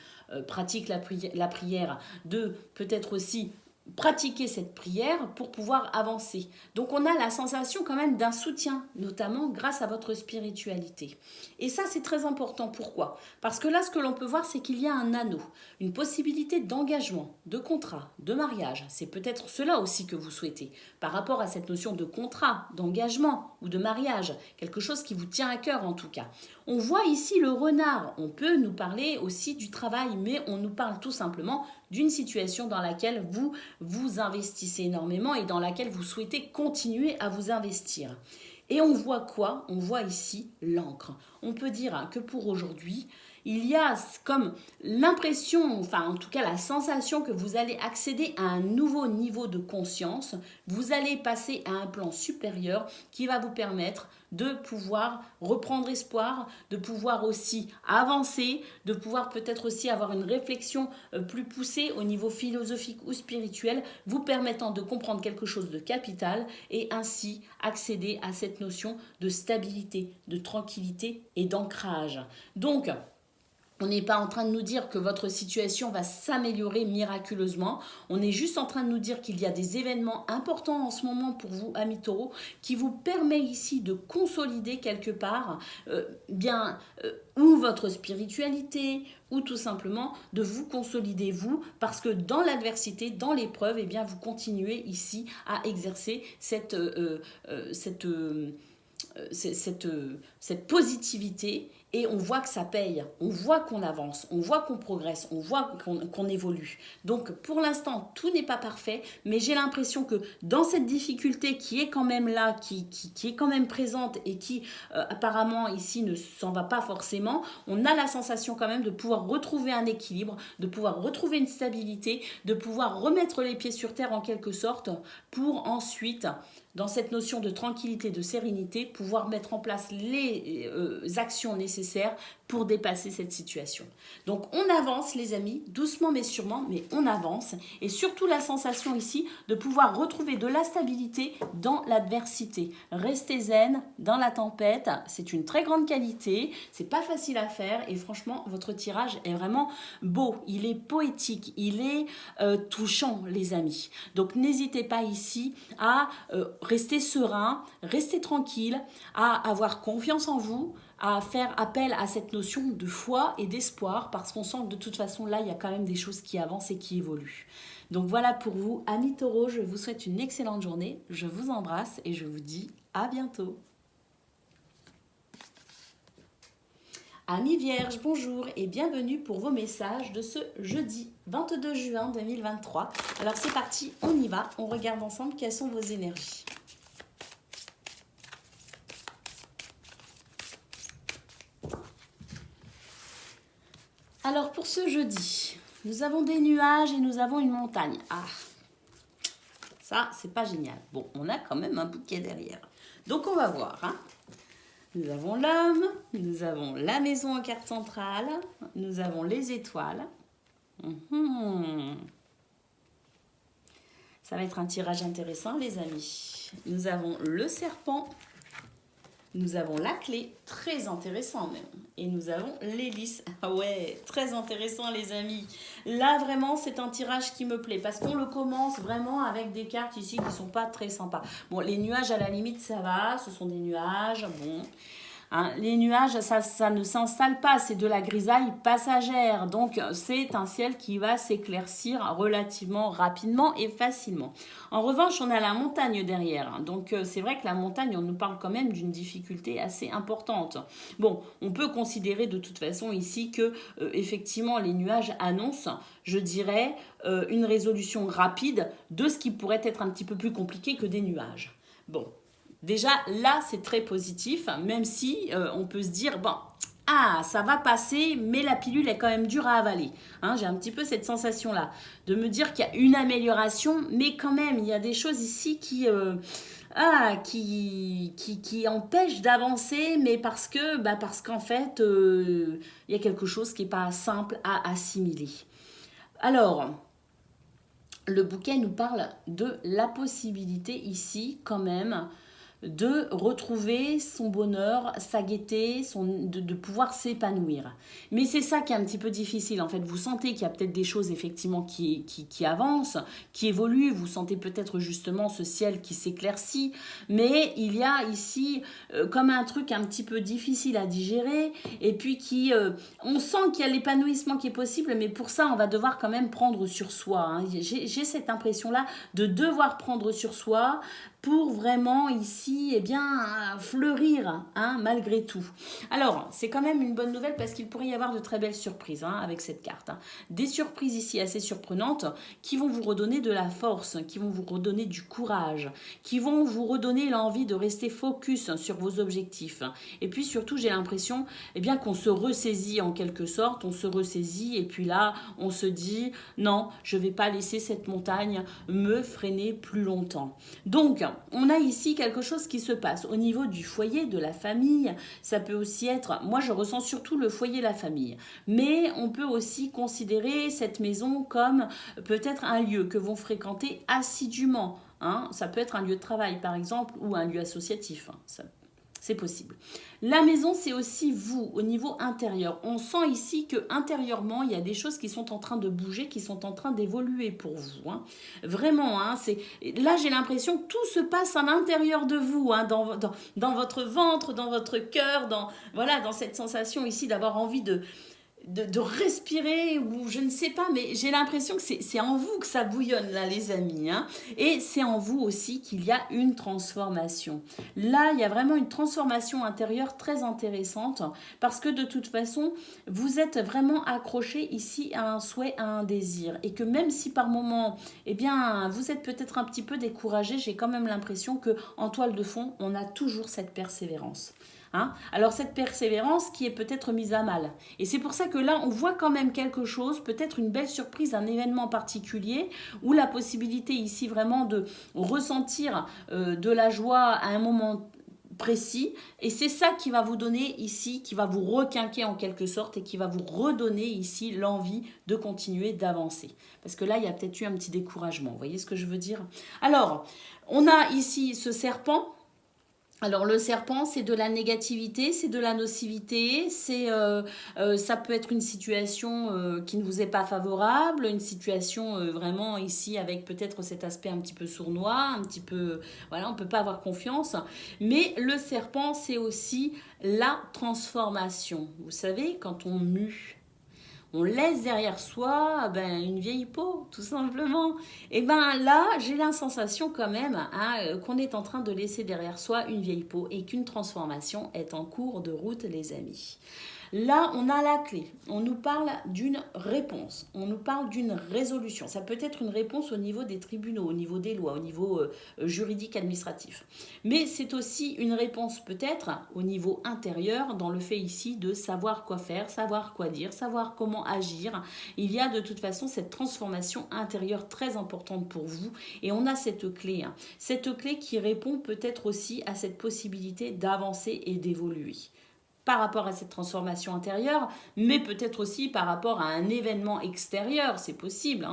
pratiquent la prière, de peut-être aussi pratiquer cette prière pour pouvoir avancer. Donc on a la sensation quand même d'un soutien, notamment grâce à votre spiritualité. Et ça c'est très important. Pourquoi? Parce que là ce que l'on peut voir c'est qu'il y a un anneau, une possibilité d'engagement, de contrat, de mariage. C'est peut-être cela aussi que vous souhaitez par rapport à cette notion de contrat, d'engagement ou de mariage, quelque chose qui vous tient à cœur en tout cas. On voit ici le renard, on peut nous parler aussi du travail, mais on nous parle tout simplement d'une situation dans laquelle vous vous investissez énormément et dans laquelle vous souhaitez continuer à vous investir. Et on voit quoi? On voit ici l'encre. On peut dire que pour aujourd'hui, il y a comme l'impression, enfin en tout cas la sensation que vous allez accéder à un nouveau niveau de conscience, vous allez passer à un plan supérieur qui va vous permettre de pouvoir reprendre espoir, de pouvoir aussi avancer, de pouvoir peut-être aussi avoir une réflexion plus poussée au niveau philosophique ou spirituel, vous permettant de comprendre quelque chose de capital et ainsi accéder à cette notion de stabilité, de tranquillité et d'ancrage. Donc, on n'est pas en train de nous dire que votre situation va s'améliorer miraculeusement. On est juste en train de nous dire qu'il y a des événements importants en ce moment pour vous, amis taureaux, qui vous permet ici de consolider quelque part ou votre spiritualité, ou tout simplement de vous consolider vous, parce que dans l'adversité, dans l'épreuve, vous continuez ici à exercer cette positivité. Et on voit que ça paye, on voit qu'on avance, on voit qu'on progresse, on voit qu'on évolue. Donc pour l'instant, tout n'est pas parfait, mais j'ai l'impression que dans cette difficulté qui est quand même là, qui est quand même présente et qui apparemment ici ne s'en va pas forcément, on a la sensation quand même de pouvoir retrouver un équilibre, de pouvoir retrouver une stabilité, de pouvoir remettre les pieds sur terre en quelque sorte pour ensuite, dans cette notion de tranquillité, de sérénité, pouvoir mettre en place les actions nécessaires pour dépasser cette situation. Donc on avance les amis, doucement mais sûrement, mais on avance. Et surtout la sensation ici de pouvoir retrouver de la stabilité dans l'adversité. Restez zen dans la tempête, c'est une très grande qualité, c'est pas facile à faire et franchement votre tirage est vraiment beau, il est poétique, il est touchant les amis. Donc n'hésitez pas ici à rester serein, rester tranquille, à avoir confiance en vous, à faire appel à cette notion de foi et d'espoir parce qu'on sent que de toute façon là, il y a quand même des choses qui avancent et qui évoluent. Donc voilà pour vous, amis taureaux, je vous souhaite une excellente journée, je vous embrasse et je vous dis à bientôt. Amis vierges, bonjour et bienvenue pour vos messages de ce jeudi 22 juin 2023. Alors c'est parti, on y va, on regarde ensemble quelles sont vos énergies. Alors pour ce jeudi, nous avons des nuages et nous avons une montagne. Ah, ça c'est pas génial. Bon, on a quand même un bouquet derrière. Donc on va voir. Hein. Nous avons l'homme, nous avons la maison en carte centrale, nous avons les étoiles. Ça va être un tirage intéressant les amis. Nous avons le serpent. Nous avons la clé, très intéressant même. Et nous avons l'hélice. Ah ouais, très intéressant les amis. Là vraiment c'est un tirage qui me plaît parce qu'on le commence vraiment avec des cartes ici qui ne sont pas très sympas. Bon, les nuages à la limite ça va, ce sont des nuages, bon... Hein, les nuages, ça ne s'installe pas, c'est de la grisaille passagère. Donc, c'est un ciel qui va s'éclaircir relativement rapidement et facilement. En revanche, on a la montagne derrière. Donc, c'est vrai que la montagne, on nous parle quand même d'une difficulté assez importante. Bon, on peut considérer de toute façon ici que, effectivement, les nuages annoncent, je dirais, une résolution rapide de ce qui pourrait être un petit peu plus compliqué que des nuages. Bon. Déjà, là, c'est très positif, même si on peut se dire, bon, ah, ça va passer, mais la pilule est quand même dure à avaler. Hein, j'ai un petit peu cette sensation-là, de me dire qu'il y a une amélioration, mais quand même, il y a des choses ici qui empêchent d'avancer, mais parce qu'en fait, il y a quelque chose qui n'est pas simple à assimiler. Alors... Le bouquet nous parle de la possibilité ici, quand même, de retrouver son bonheur, sa gaieté, de pouvoir s'épanouir. Mais c'est ça qui est un petit peu difficile. En fait, vous sentez qu'il y a peut-être des choses effectivement qui avancent, qui évoluent. Vous sentez peut-être justement ce ciel qui s'éclaircit. Mais il y a ici comme un truc un petit peu difficile à digérer. Et puis on sent qu'il y a l'épanouissement qui est possible. Mais pour ça, on va devoir quand même prendre sur soi. Hein. J'ai cette impression-là de devoir prendre sur soi pour vraiment ici, eh bien, fleurir, hein, malgré tout. Alors, c'est quand même une bonne nouvelle parce qu'il pourrait y avoir de très belles surprises hein, avec cette carte. Hein. Des surprises ici assez surprenantes qui vont vous redonner de la force, qui vont vous redonner du courage, qui vont vous redonner l'envie de rester focus sur vos objectifs. Et puis surtout, j'ai l'impression eh bien, qu'on se ressaisit en quelque sorte, on se ressaisit et puis là, on se dit non, je ne vais pas laisser cette montagne me freiner plus longtemps. Donc, on a ici quelque chose qui se passe au niveau du foyer, de la famille. Ça peut aussi être, moi je ressens surtout le foyer, la famille. Mais on peut aussi considérer cette maison comme peut-être un lieu que vont fréquenter assidûment. Hein. Ça peut être un lieu de travail par exemple ou un lieu associatif. Hein. C'est possible. La maison, c'est aussi vous, au niveau intérieur. On sent ici que intérieurement, il y a des choses qui sont en train de bouger, qui sont en train d'évoluer pour vous. Hein. Vraiment, hein, là, j'ai l'impression que tout se passe à l'intérieur de vous, hein, dans votre ventre, dans votre cœur, dans cette sensation ici d'avoir envie de respirer ou je ne sais pas, mais j'ai l'impression que c'est en vous que ça bouillonne là les amis hein, et c'est en vous aussi qu'il y a une transformation. Là il y a vraiment une transformation intérieure très intéressante parce que de toute façon vous êtes vraiment accroché ici à un souhait, à un désir et que même si par moment eh bien vous êtes peut-être un petit peu découragé, j'ai quand même l'impression que en toile de fond on a toujours cette persévérance. Hein? Alors cette persévérance qui est peut-être mise à mal. Et c'est pour ça que là, on voit quand même quelque chose, peut-être une belle surprise, un événement particulier, ou la possibilité ici vraiment de ressentir de la joie à un moment précis. Et c'est ça qui va vous donner ici, qui va vous requinquer en quelque sorte et qui va vous redonner ici l'envie de continuer d'avancer. Parce que là, il y a peut-être eu un petit découragement. Vous voyez ce que je veux dire? Alors, on a ici ce serpent. Alors le serpent, c'est de la négativité, c'est de la nocivité, ça peut être une situation qui ne vous est pas favorable, une situation vraiment ici avec peut-être cet aspect un petit peu sournois, un petit peu, voilà, on ne peut pas avoir confiance. Mais le serpent, c'est aussi la transformation. Vous savez, quand on mue, on laisse derrière soi une vieille peau, tout simplement. Et ben là, j'ai la sensation quand même qu'on est en train de laisser derrière soi une vieille peau et qu'une transformation est en cours de route, les amis. Là, on a la clé. On nous parle d'une réponse. On nous parle d'une résolution. Ça peut être une réponse au niveau des tribunaux, au niveau des lois, au niveau juridique administratif. Mais c'est aussi une réponse peut-être au niveau intérieur dans le fait ici de savoir quoi faire, savoir quoi dire, savoir comment agir. Il y a de toute façon cette transformation intérieure très importante pour vous et on a cette clé. Cette clé qui répond peut-être aussi à cette possibilité d'avancer et d'évoluer par rapport à cette transformation intérieure, mais peut-être aussi par rapport à un événement extérieur, c'est possible.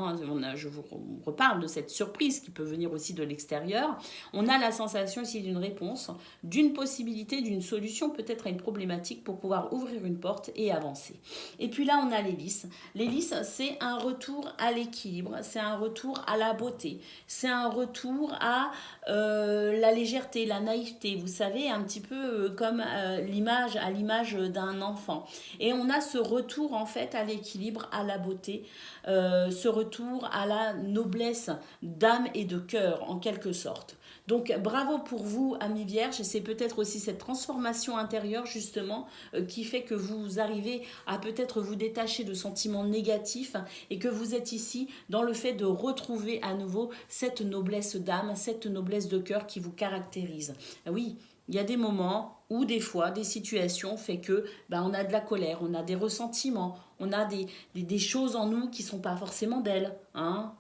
Je vous reparle de cette surprise qui peut venir aussi de l'extérieur. On a la sensation ici d'une réponse, d'une possibilité, d'une solution peut-être à une problématique pour pouvoir ouvrir une porte et avancer. Et puis là, on a l'hélice. L'hélice, c'est un retour à l'équilibre, c'est un retour à la beauté, c'est un retour à la légèreté, la naïveté, vous savez, un petit peu comme l'image d'un enfant. Et on a ce retour en fait à l'équilibre, à la beauté, ce retour à la noblesse d'âme et de cœur en quelque sorte. Donc bravo pour vous, amis vierges, et c'est peut-être aussi cette transformation intérieure justement qui fait que vous arrivez à peut-être vous détacher de sentiments négatifs et que vous êtes ici dans le fait de retrouver à nouveau cette noblesse d'âme, cette noblesse de cœur qui vous caractérise. Oui, il y a des moments où des fois, des situations fait que on a de la colère, on a des ressentiments, on a des choses en nous qui sont pas forcément belles.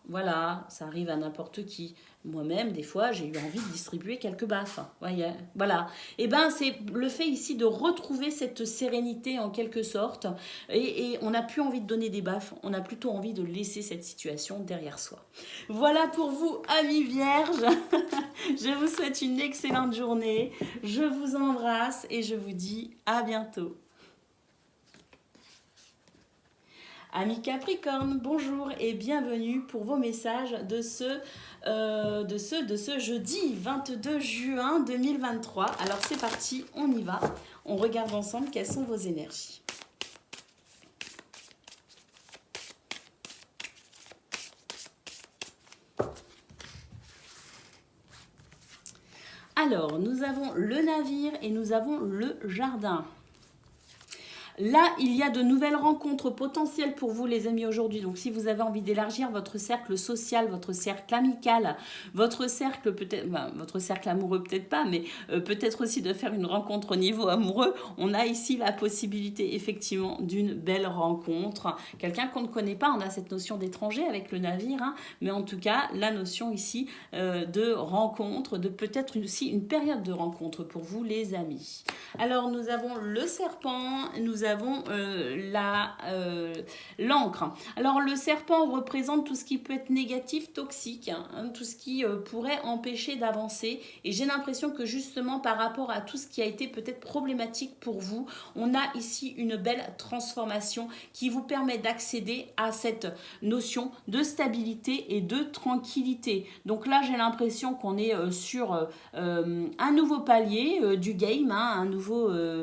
Voilà, ça arrive à n'importe qui. Moi-même, des fois, j'ai eu envie de distribuer quelques baffes. Voyez, voilà. Et c'est le fait ici de retrouver cette sérénité en quelque sorte. Et on n'a plus envie de donner des baffes, on a plutôt envie de laisser cette situation derrière soi. Voilà pour vous, amis vierges. Je vous souhaite une excellente journée. Je vous embrasse et je vous dis à bientôt. Amis Capricorne, bonjour et bienvenue pour vos messages de ce jeudi 22 juin 2023. Alors c'est parti, on y va. On regarde ensemble quelles sont vos énergies. Alors, nous avons le navire et nous avons le jardin. Là, il y a de nouvelles rencontres potentielles pour vous, les amis, aujourd'hui. Donc, si vous avez envie d'élargir votre cercle social, votre cercle amical, votre cercle peut-être, votre cercle amoureux peut-être pas, mais peut-être aussi de faire une rencontre au niveau amoureux, on a ici la possibilité effectivement d'une belle rencontre. Quelqu'un qu'on ne connaît pas, on a cette notion d'étranger avec le navire, mais en tout cas, la notion ici de rencontre, de peut-être aussi une période de rencontre pour vous, les amis. Alors, nous avons le serpent, nous avons l'encre. Alors, le serpent représente tout ce qui peut être négatif, toxique, tout ce qui pourrait empêcher d'avancer. Et j'ai l'impression que justement, par rapport à tout ce qui a été peut-être problématique pour vous, on a ici une belle transformation qui vous permet d'accéder à cette notion de stabilité et de tranquillité. Donc là, j'ai l'impression qu'on est sur un nouveau palier du game, un nouveau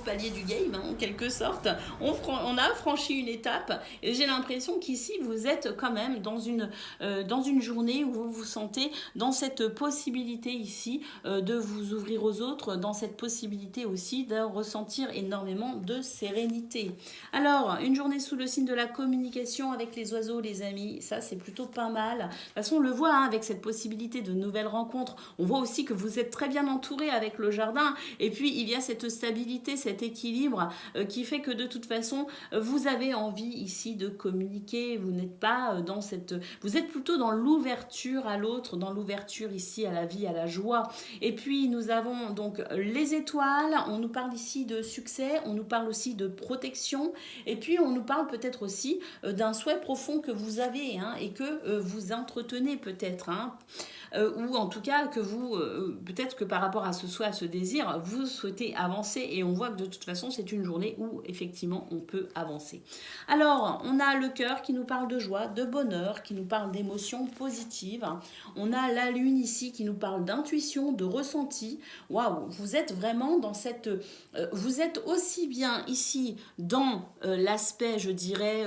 palier du game, en quelque sorte. On a franchi une étape et j'ai l'impression qu'ici, vous êtes quand même dans une journée où vous vous sentez dans cette possibilité ici de vous ouvrir aux autres, dans cette possibilité aussi de ressentir énormément de sérénité. Alors, une journée sous le signe de la communication avec les oiseaux, les amis, ça c'est plutôt pas mal. De toute façon, on le voit avec cette possibilité de nouvelles rencontres. On voit aussi que vous êtes très bien entouré avec le jardin et puis il y a cette stabilité, cet équilibre qui fait que de toute façon, vous avez envie ici de communiquer. Vous n'êtes pas dans cette... Vous êtes plutôt dans l'ouverture à l'autre, dans l'ouverture ici à la vie, à la joie. Et puis, nous avons donc les étoiles. On nous parle ici de succès. On nous parle aussi de protection. Et puis, on nous parle peut-être aussi d'un souhait profond que vous avez et que vous entretenez peut-être. ou en tout cas que vous, peut-être que par rapport à ce souhait, à ce désir, vous souhaitez avancer et on voit que de toute façon c'est une journée où effectivement on peut avancer. Alors on a le cœur qui nous parle de joie, de bonheur, qui nous parle d'émotions positives. On a la lune ici qui nous parle d'intuition, de ressenti. Waouh, vous êtes vraiment dans cette... vous êtes aussi bien ici dans l'aspect, je dirais,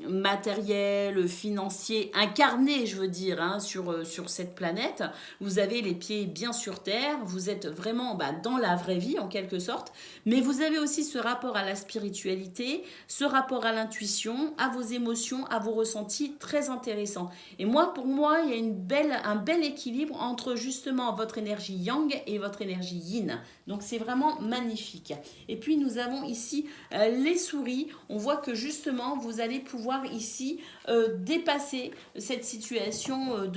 matériel, financier, incarné, je veux dire, hein, sur cette planète. Vous avez les pieds bien sur terre, vous êtes vraiment dans la vraie vie en quelque sorte, mais vous avez aussi ce rapport à la spiritualité, ce rapport à l'intuition, à vos émotions, à vos ressentis, très intéressant. Et moi, pour moi, il y a un bel équilibre entre justement votre énergie yang et votre énergie yin. Donc c'est vraiment magnifique. Et puis nous avons ici les souris. On voit que justement vous allez pouvoir ici dépasser cette situation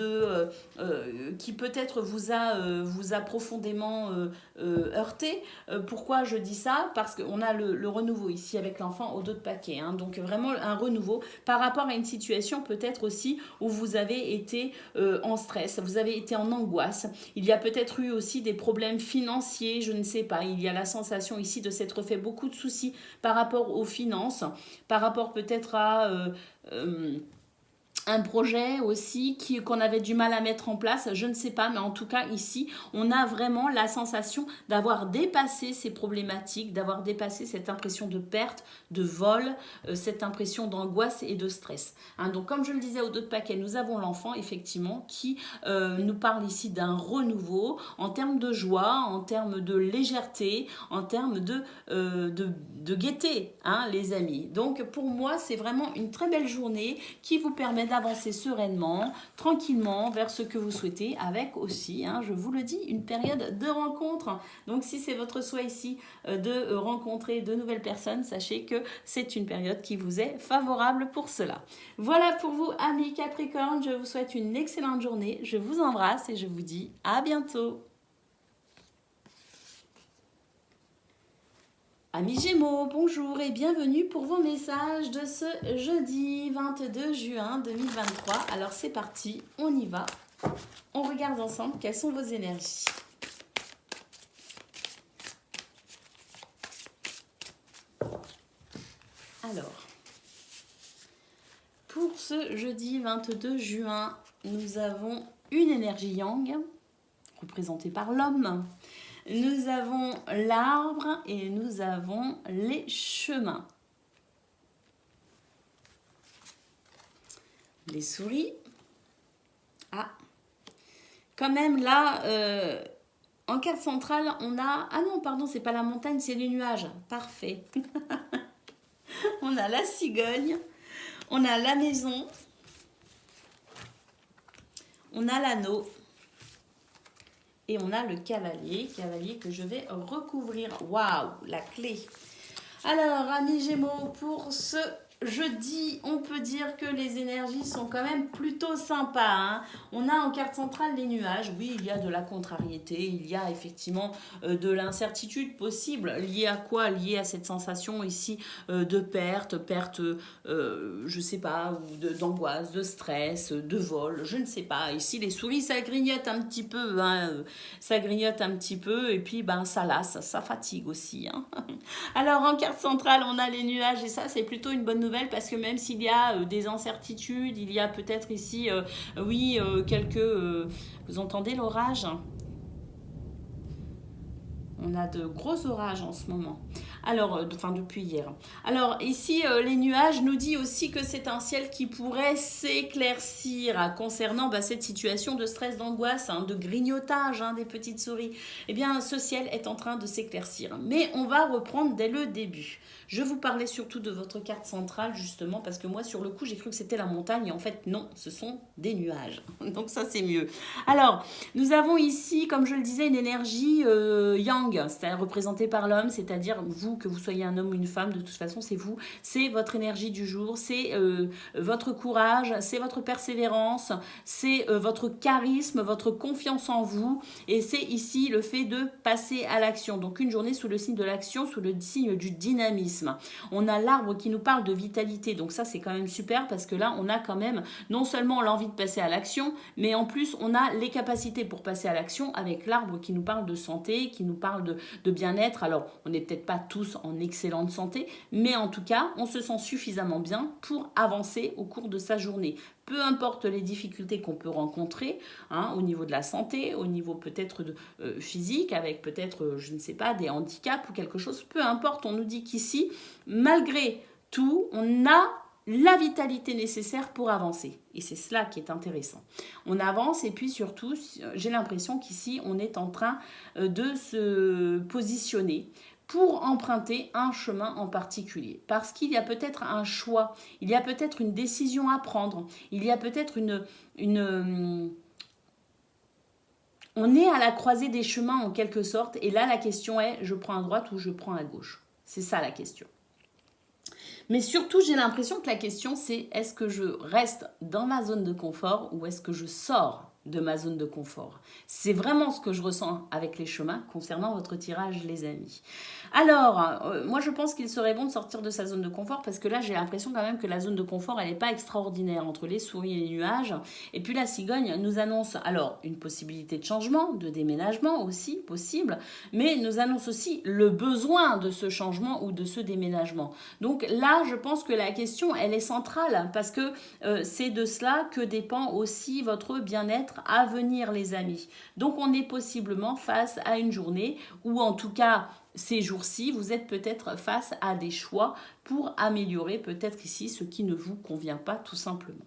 qui peut-être vous a profondément heurté. Pourquoi je dis ça? Parce qu'on a le renouveau ici avec l'enfant au dos de paquet. Hein. Donc vraiment un renouveau par rapport à une situation peut-être aussi où vous avez été en stress, vous avez été en angoisse. Il y a peut-être eu aussi des problèmes financiers, je ne sais pas. Il y a la sensation ici de s'être fait beaucoup de soucis par rapport aux finances, par rapport peut-être à... un projet aussi qu'on avait du mal à mettre en place, je ne sais pas, mais en tout cas ici, on a vraiment la sensation d'avoir dépassé ces problématiques, d'avoir dépassé cette impression de perte, de vol, cette impression d'angoisse et de stress. Hein, donc comme je le disais au dos de paquet, nous avons l'enfant effectivement qui nous parle ici d'un renouveau en termes de joie, en termes de légèreté, en termes de gaieté, hein, les amis. Donc pour moi, c'est vraiment une très belle journée qui vous permet d'avancer sereinement, tranquillement vers ce que vous souhaitez, avec aussi, hein, je vous le dis, une période de rencontre. Donc si c'est votre souhait ici de rencontrer de nouvelles personnes, sachez que c'est une période qui vous est favorable pour cela. Voilà pour vous, amis Capricorne, je vous souhaite une excellente journée, je vous embrasse et je vous dis à bientôt. Amis Gémeaux, bonjour et bienvenue pour vos messages de ce jeudi 22 juin 2023. Alors c'est parti, on y va. On regarde ensemble quelles sont vos énergies. Alors, pour ce jeudi 22 juin, nous avons une énergie yang, représentée par l'homme. Nous avons l'arbre et nous avons les chemins. Les souris. Ah, quand même là, en carte centrale, on a... Ah non, pardon, c'est pas la montagne, c'est les nuages. Parfait. On a la cigogne, on a la maison, on a l'anneau. Et on a le cavalier que je vais recouvrir. Waouh, la clé. Alors, amis Gémeaux, pour ce jeudi, on peut dire que les énergies sont quand même plutôt sympas. Hein. On a en carte centrale les nuages. Oui, il y a de la contrariété, il y a effectivement de l'incertitude possible. Liée à quoi? Liée à cette sensation ici de perte, je sais pas, d'angoisse, de stress, de vol, je ne sais pas. Ici, les souris, ça grignote un petit peu. Hein. Ça grignote un petit peu et puis ça lasse, ça fatigue aussi. Hein. Alors, en carte centrale, on a les nuages et ça, c'est plutôt une bonne nouvelle parce que même s'il y a des incertitudes, il y a peut-être ici, quelques... vous entendez l'orage? On a de gros orages en ce moment. Alors, depuis hier. Alors, ici, les nuages nous dit aussi que c'est un ciel qui pourrait s'éclaircir concernant cette situation de stress, d'angoisse, hein, de grignotage des petites souris. Eh bien, ce ciel est en train de s'éclaircir. Mais on va reprendre dès le début. Je vous parlais surtout de votre carte centrale, justement, parce que moi, sur le coup, j'ai cru que c'était la montagne. Et en fait, non, ce sont des nuages. Donc ça, c'est mieux. Alors, nous avons ici, comme je le disais, une énergie yang, c'est-à-dire représentée par l'homme, c'est-à-dire vous, vous, que vous soyez un homme ou une femme, de toute façon, c'est vous. C'est votre énergie du jour, c'est votre courage, c'est votre persévérance, c'est votre charisme, votre confiance en vous. Et c'est ici le fait de passer à l'action. Donc une journée sous le signe de l'action, sous le signe du dynamisme. On a l'arbre qui nous parle de vitalité. Donc ça, c'est quand même super parce que là, on a quand même non seulement l'envie de passer à l'action, mais en plus, on a les capacités pour passer à l'action avec l'arbre qui nous parle de santé, qui nous parle de bien-être. Alors, on n'est peut-être pas tous en excellente santé, mais en tout cas, on se sent suffisamment bien pour avancer au cours de sa journée. Peu importe les difficultés qu'on peut rencontrer au niveau de la santé, au niveau peut-être physique, avec peut-être, je ne sais pas, des handicaps ou quelque chose, peu importe, on nous dit qu'ici, malgré tout, on a la vitalité nécessaire pour avancer. Et c'est cela qui est intéressant. On avance et puis surtout, j'ai l'impression qu'ici, on est en train de se positionner pour emprunter un chemin en particulier. Parce qu'il y a peut-être un choix, il y a peut-être une décision à prendre, il y a peut-être on est à la croisée des chemins en quelque sorte, et là la question est, je prends à droite ou je prends à gauche? C'est ça la question. Mais surtout, j'ai l'impression que la question c'est, est-ce que je reste dans ma zone de confort ou est-ce que je sors de ma zone de confort? C'est vraiment ce que je ressens avec les chemins concernant votre tirage, les amis. Alors, moi je pense qu'il serait bon de sortir de sa zone de confort parce que là j'ai l'impression quand même que la zone de confort elle n'est pas extraordinaire entre les souris et les nuages. Et puis la cigogne nous annonce alors une possibilité de changement, de déménagement aussi possible, mais nous annonce aussi le besoin de ce changement ou de ce déménagement. Donc là je pense que la question elle est centrale parce que c'est de cela que dépend aussi votre bien-être à venir les amis. Donc on est possiblement face à une journée où en tout cas ces jours-ci, vous êtes peut-être face à des choix pour améliorer peut-être ici ce qui ne vous convient pas tout simplement.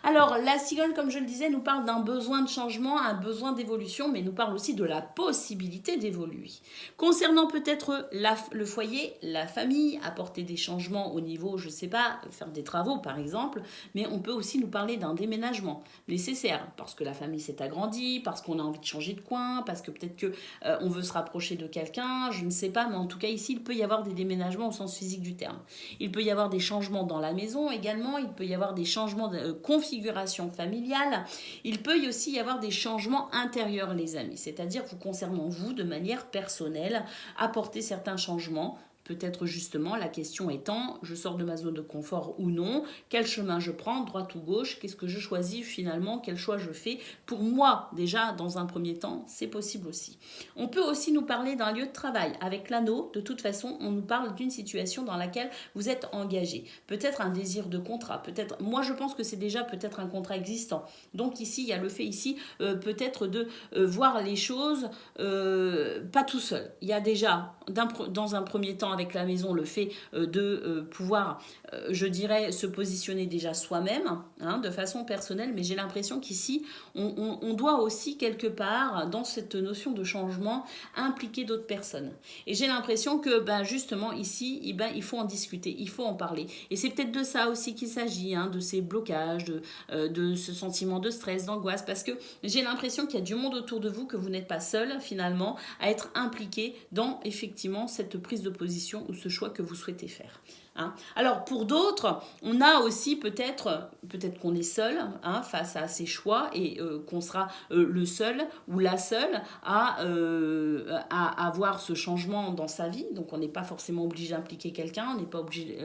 Alors, la cigogne, comme je le disais, nous parle d'un besoin de changement, un besoin d'évolution, mais nous parle aussi de la possibilité d'évoluer. Concernant peut-être le foyer, la famille, apporter des changements au niveau, je ne sais pas, faire des travaux par exemple, mais on peut aussi nous parler d'un déménagement nécessaire, parce que la famille s'est agrandie, parce qu'on a envie de changer de coin, parce que peut-être qu'on veut se rapprocher de quelqu'un, je ne sais pas, mais en tout cas ici, il peut y avoir des déménagements au sens physique du terme. Il peut y avoir des changements dans la maison également, il peut y avoir des changements de configuration familiale, il peut aussi y avoir des changements intérieurs les amis, c'est-à-dire vous concernant vous de manière personnelle, apporter certains changements. Peut-être justement la question étant, je sors de ma zone de confort ou non, quel chemin je prends, droite ou gauche, qu'est-ce que je choisis finalement, quel choix je fais. Pour moi, déjà, dans un premier temps, c'est possible aussi. On peut aussi nous parler d'un lieu de travail. Avec l'anneau, de toute façon, on nous parle d'une situation dans laquelle vous êtes engagé. Peut-être un désir de contrat, peut-être, moi je pense que c'est déjà peut-être un contrat existant. Donc ici, il y a le fait ici, peut-être de voir les choses pas tout seul. Il y a déjà, dans un premier temps, avec la maison, le fait de pouvoir, je dirais, se positionner déjà soi-même, de façon personnelle, mais j'ai l'impression qu'ici, on doit aussi quelque part, dans cette notion de changement, impliquer d'autres personnes. Et j'ai l'impression que, justement, ici, il faut en discuter, il faut en parler. Et c'est peut-être de ça aussi qu'il s'agit, de ces blocages, de ce sentiment de stress, d'angoisse, parce que j'ai l'impression qu'il y a du monde autour de vous, que vous n'êtes pas seul, finalement, à être impliqué dans, effectivement, cette prise de position ou ce choix que vous souhaitez faire. Alors pour d'autres, on a aussi peut-être qu'on est seul face à ces choix et qu'on sera le seul ou la seule à avoir ce changement dans sa vie. Donc on n'est pas forcément obligé d'impliquer quelqu'un, on n'est pas obligé,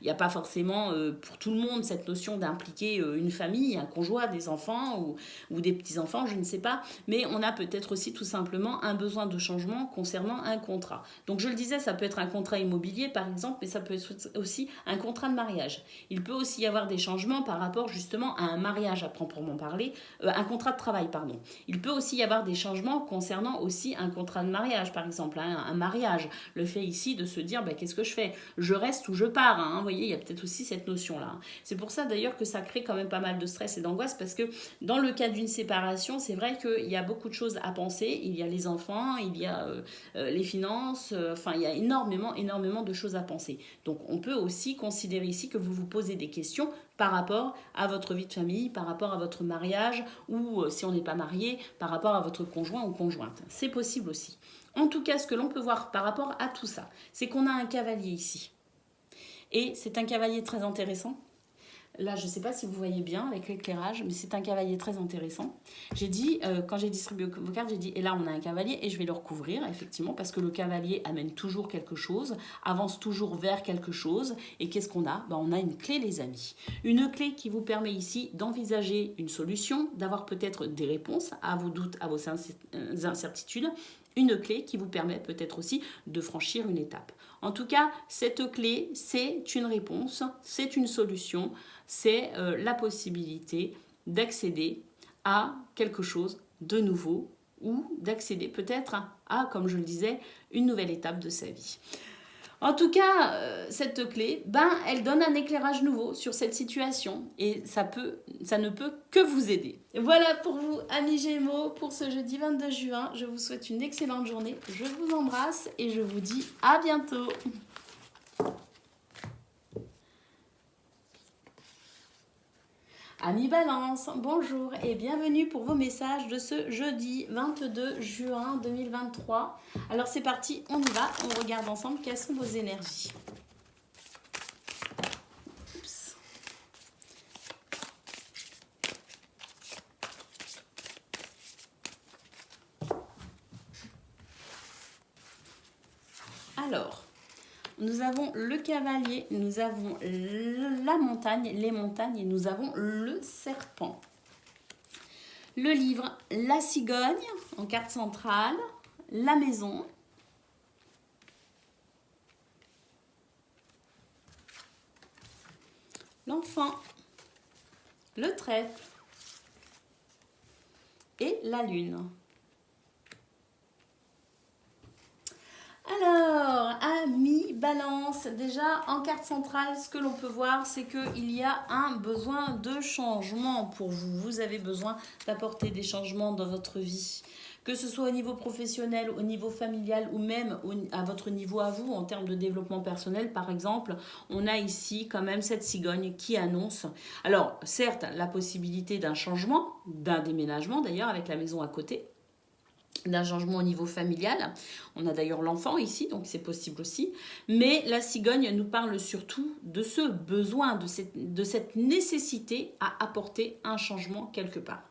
il n'y a pas forcément pour tout le monde cette notion d'impliquer une famille, un conjoint, des enfants ou des petits-enfants, je ne sais pas, mais on a peut-être aussi tout simplement un besoin de changement concernant un contrat. Donc je le disais, ça peut être un contrat immobilier par exemple, mais ça peut être aussi un contrat de mariage. Il peut aussi y avoir des changements par rapport justement à un mariage à proprement parler, un contrat de travail, pardon. Il peut aussi y avoir des changements concernant aussi un contrat de mariage, par exemple, un mariage. Le fait ici de se dire, qu'est-ce que je fais? Je reste ou je pars, Vous voyez, il y a peut-être aussi cette notion-là. C'est pour ça d'ailleurs que ça crée quand même pas mal de stress et d'angoisse, parce que dans le cas d'une séparation, c'est vrai qu'il y a beaucoup de choses à penser. Il y a les enfants, il y a les finances, il y a énormément de choses à penser. Donc on peut peut aussi considérer ici que vous vous posez des questions par rapport à votre vie de famille, par rapport à votre mariage, ou si on n'est pas marié, par rapport à votre conjoint ou conjointe. C'est possible aussi. En tout cas, ce que l'on peut voir par rapport à tout ça, c'est qu'on a un cavalier ici. Et c'est un cavalier très intéressant. Là, je ne sais pas si vous voyez bien avec l'éclairage, mais c'est un cavalier très intéressant. J'ai dit, quand j'ai distribué vos cartes, j'ai dit, et là, on a un cavalier, et je vais le recouvrir, effectivement, parce que le cavalier amène toujours quelque chose, avance toujours vers quelque chose. Et qu'est-ce qu'on a? On a une clé, les amis. Une clé qui vous permet ici d'envisager une solution, d'avoir peut-être des réponses à vos doutes, à vos incertitudes. Une clé qui vous permet peut-être aussi de franchir une étape. En tout cas, cette clé, c'est une réponse, c'est une solution, c'est la possibilité d'accéder à quelque chose de nouveau ou d'accéder peut-être à, comme je le disais, une nouvelle étape de sa vie. En tout cas, cette clé, elle donne un éclairage nouveau sur cette situation et ça ne peut que vous aider. Voilà pour vous, amis Gémeaux, pour ce jeudi 22 juin. Je vous souhaite une excellente journée. Je vous embrasse et je vous dis à bientôt. Amis Balance, bonjour et bienvenue pour vos messages de ce jeudi 22 juin 2023. Alors c'est parti, on y va, on regarde ensemble quelles sont vos énergies. Oups. Alors, nous avons le cavalier, nous avons la montagne, les montagnes et nous avons le serpent. Le livre La cigogne en carte centrale, la maison, l'enfant, le trèfle et la lune. Alors, amis Balance, déjà en carte centrale, ce que l'on peut voir, c'est qu'il y a un besoin de changement pour vous. Vous avez besoin d'apporter des changements dans votre vie. Que ce soit au niveau professionnel, au niveau familial ou même à votre niveau à vous, en termes de développement personnel, par exemple, on a ici quand même cette cigogne qui annonce, alors certes, la possibilité d'un changement, d'un déménagement d'ailleurs avec la maison à côté, d'un changement au niveau familial. On a d'ailleurs l'enfant ici, donc c'est possible aussi. Mais la cigogne nous parle surtout de ce besoin, de cette nécessité à apporter un changement quelque part.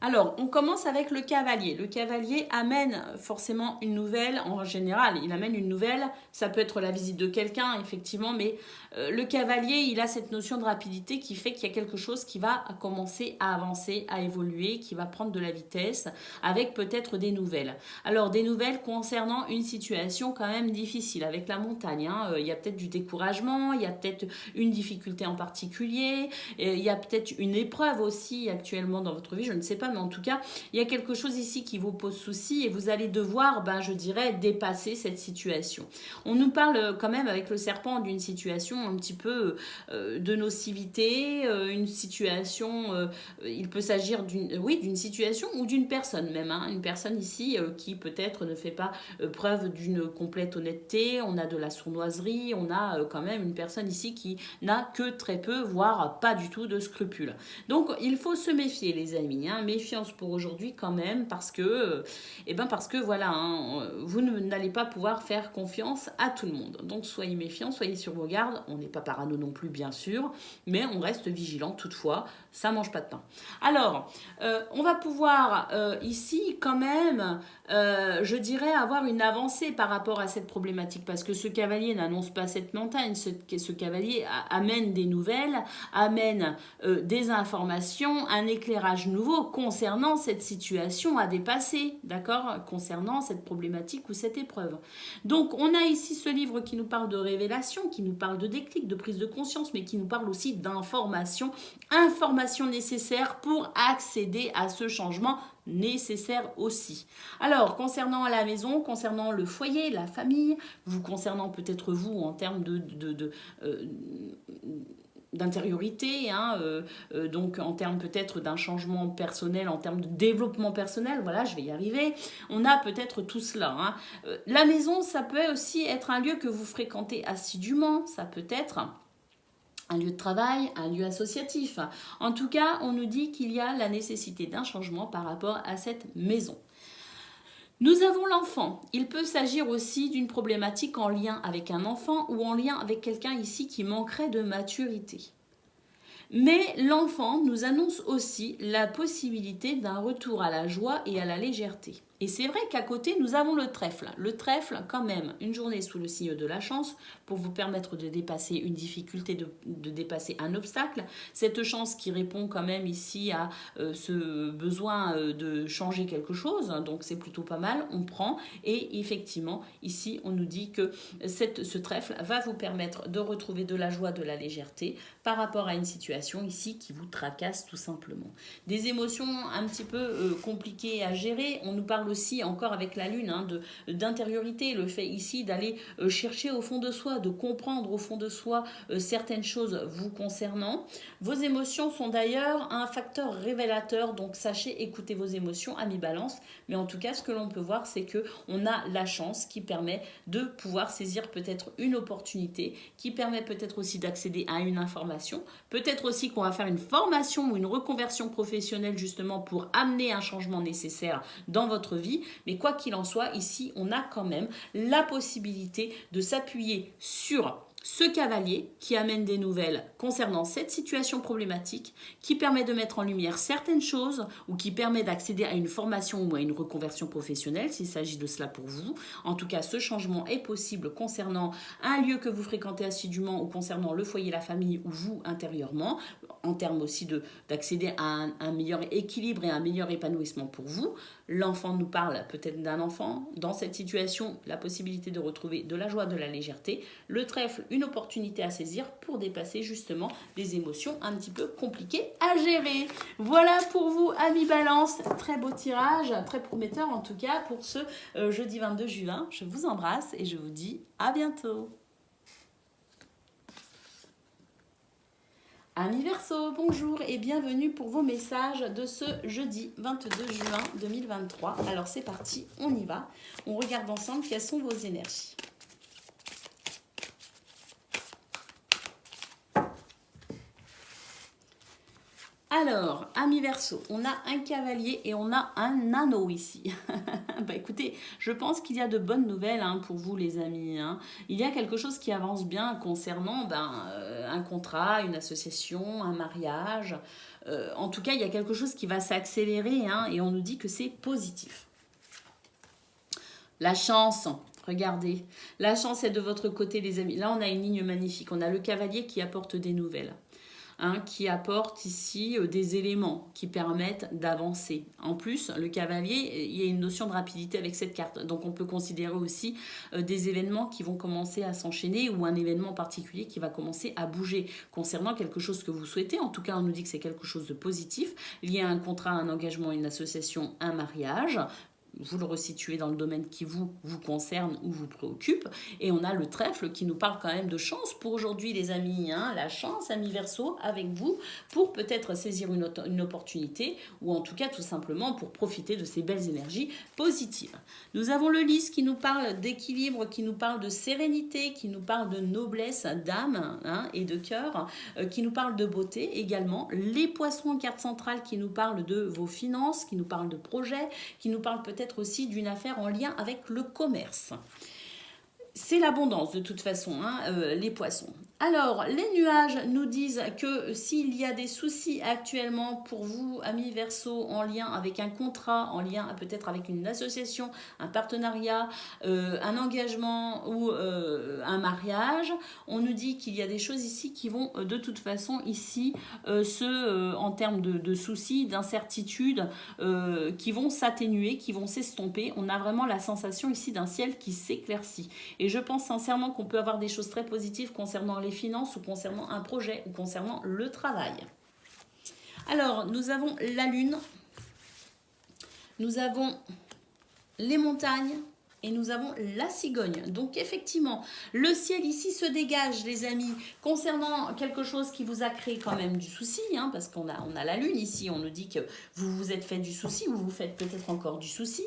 Alors, on commence avec le cavalier. Le cavalier amène forcément une nouvelle, en général, il amène une nouvelle. Ça peut être la visite de quelqu'un, effectivement, mais le cavalier, il a cette notion de rapidité qui fait qu'il y a quelque chose qui va commencer à avancer, à évoluer, qui va prendre de la vitesse, avec peut-être des nouvelles. Alors, des nouvelles concernant une situation quand même difficile, avec la montagne. Il y a peut-être du découragement, il y a peut-être une difficulté en particulier, il y a peut-être une épreuve aussi actuellement dans votre vie, je ne sais pas, mais en tout cas, il y a quelque chose ici qui vous pose souci et vous allez devoir, je dirais, dépasser cette situation. On nous parle quand même avec le serpent d'une situation un petit peu de nocivité, une situation, il peut s'agir d'une situation ou d'une personne même, une personne ici qui peut-être ne fait pas preuve d'une complète honnêteté, on a de la sournoiserie, on a quand même une personne ici qui n'a que très peu, voire pas du tout de scrupules. Donc il faut se méfier les amis, méfiance pour aujourd'hui quand même parce que voilà, vous n'allez pas pouvoir faire confiance à tout le monde. Donc soyez méfiants, soyez sur vos gardes. On n'est pas parano non plus bien sûr, mais on reste vigilant toutefois. Ça mange pas de pain. Alors, on va pouvoir ici quand même, je dirais, avoir une avancée par rapport à cette problématique parce que ce cavalier n'annonce pas cette montagne. Ce cavalier amène des nouvelles, amène des informations, un éclairage nouveau concernant cette situation à dépasser, d'accord, concernant cette problématique ou cette épreuve. Donc, on a ici ce livre qui nous parle de révélation, qui nous parle de déclic, de prise de conscience, mais qui nous parle aussi d'information nécessaires pour accéder à ce changement nécessaire aussi. Alors, concernant la maison, concernant le foyer, la famille, concernant peut-être vous en termes d'intériorité, hein, donc en termes peut-être d'un changement personnel, en termes de développement personnel, voilà, je vais y arriver. On a peut-être tout cela. Hein. La maison, ça peut aussi être un lieu que vous fréquentez assidûment, ça peut être un lieu de travail, un lieu associatif. En tout cas, on nous dit qu'il y a la nécessité d'un changement par rapport à cette maison. Nous avons l'enfant. Il peut s'agir aussi d'une problématique en lien avec un enfant ou en lien avec quelqu'un ici qui manquerait de maturité. Mais l'enfant nous annonce aussi la possibilité d'un retour à la joie et à la légèreté. Et c'est vrai qu'à côté, nous avons le trèfle. Le trèfle, quand même, une journée sous le signe de la chance pour vous permettre de dépasser une difficulté, de dépasser un obstacle. Cette chance qui répond quand même ici à ce besoin de changer quelque chose. Donc c'est plutôt pas mal, on prend. Et effectivement, ici, on nous dit que ce trèfle va vous permettre de retrouver de la joie, de la légèreté par rapport à une situation ici qui vous tracasse tout simplement. Des émotions un petit peu compliquées à gérer. On nous parle aussi encore avec la lune hein, d'intériorité, le fait ici d'aller chercher au fond de soi, de comprendre au fond de soi certaines choses vous concernant. Vos émotions sont d'ailleurs un facteur révélateur, donc sachez écouter vos émotions, amis Balance, mais en tout cas ce que l'on peut voir c'est que on a la chance qui permet de pouvoir saisir peut-être une opportunité, qui permet peut-être aussi d'accéder à une information, peut-être aussi qu'on va faire une formation ou une reconversion professionnelle justement pour amener un changement nécessaire dans votre vie, mais quoi qu'il en soit, ici, on a quand même la possibilité de s'appuyer sur ce cavalier qui amène des nouvelles concernant cette situation problématique, qui permet de mettre en lumière certaines choses ou qui permet d'accéder à une formation ou à une reconversion professionnelle s'il s'agit de cela pour vous. En tout cas, ce changement est possible concernant un lieu que vous fréquentez assidûment ou concernant le foyer, la famille ou vous intérieurement, en termes aussi d'accéder à un meilleur équilibre et un meilleur épanouissement pour vous. L'enfant nous parle peut-être d'un enfant. Dans cette situation, la possibilité de retrouver de la joie, de la légèreté. Le trèfle, une opportunité à saisir pour dépasser justement des émotions un petit peu compliquées à gérer. Voilà pour vous, amis Balance. Très beau tirage, très prometteur en tout cas pour ce jeudi 22 juin. Je vous embrasse et je vous dis à bientôt. Amis Verseau, bonjour et bienvenue pour vos messages de ce jeudi 22 juin 2023. Alors c'est parti, on y va. On regarde ensemble quelles sont vos énergies. Alors, amis Verseau, on a un cavalier et on a un anneau ici. Bah écoutez, je pense qu'il y a de bonnes nouvelles hein, pour vous les amis. Hein. Il y a quelque chose qui avance bien concernant un contrat, une association, un mariage. En tout cas, il y a quelque chose qui va s'accélérer hein, et on nous dit que c'est positif. La chance, regardez, la chance est de votre côté les amis. Là, on a une ligne magnifique. On a le cavalier qui apporte des nouvelles. Hein, qui apporte ici des éléments qui permettent d'avancer. En plus, le cavalier, il y a une notion de rapidité avec cette carte. Donc, on peut considérer aussi des événements qui vont commencer à s'enchaîner ou un événement particulier qui va commencer à bouger concernant quelque chose que vous souhaitez. En tout cas, on nous dit que c'est quelque chose de positif, lié à un contrat, un engagement, une association, un mariage. Vous le resituez dans le domaine qui vous concerne ou vous préoccupe. Et on a le trèfle qui nous parle quand même de chance pour aujourd'hui les amis. Hein, la chance, amis Verseau, avec vous pour peut-être saisir une opportunité ou en tout cas tout simplement pour profiter de ces belles énergies positives. Nous avons le lys qui nous parle d'équilibre, qui nous parle de sérénité, qui nous parle de noblesse d'âme hein, et de cœur, qui nous parle de beauté également. Les poissons en carte centrale qui nous parlent de vos finances, qui nous parlent de projets, qui nous parlent peut-être aussi d'une affaire en lien avec le commerce. C'est l'abondance de toute façon, hein, les poissons. Alors, les nuages nous disent que s'il y a des soucis actuellement pour vous, amis Verseau, en lien avec un contrat, en lien peut-être avec une association, un partenariat, un engagement ou un mariage, on nous dit qu'il y a des choses ici qui vont de toute façon ici, en termes de soucis, d'incertitudes, qui vont s'atténuer, qui vont s'estomper. On a vraiment la sensation ici d'un ciel qui s'éclaircit. Et je pense sincèrement qu'on peut avoir des choses très positives concernant les finances ou concernant un projet ou concernant le travail. Alors, nous avons la lune, nous avons les montagnes, Et nous avons la cigogne. Donc effectivement, le ciel ici se dégage, les amis, concernant quelque chose qui vous a créé quand même du souci, hein, parce qu'on a la lune ici, on nous dit que vous vous êtes fait du souci, ou vous faites peut-être encore du souci,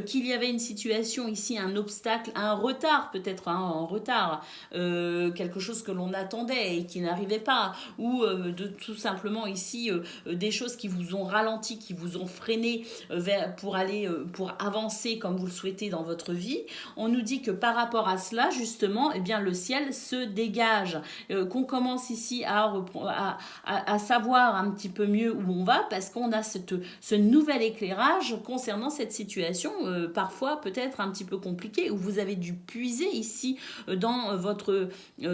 qu'il y avait une situation ici, un obstacle, un retard peut-être, hein, un retard, quelque chose que l'on attendait et qui n'arrivait pas, ou de tout simplement ici des choses qui vous ont ralenti, qui vous ont freiné pour avancer comme vous le souhaitez dans votre vie. On nous dit que par rapport à cela, justement, eh bien, le ciel se dégage, qu'on commence ici à savoir un petit peu mieux où on va, parce qu'on a ce nouvel éclairage concernant cette situation, parfois peut-être un petit peu compliquée, où vous avez dû puiser ici dans votre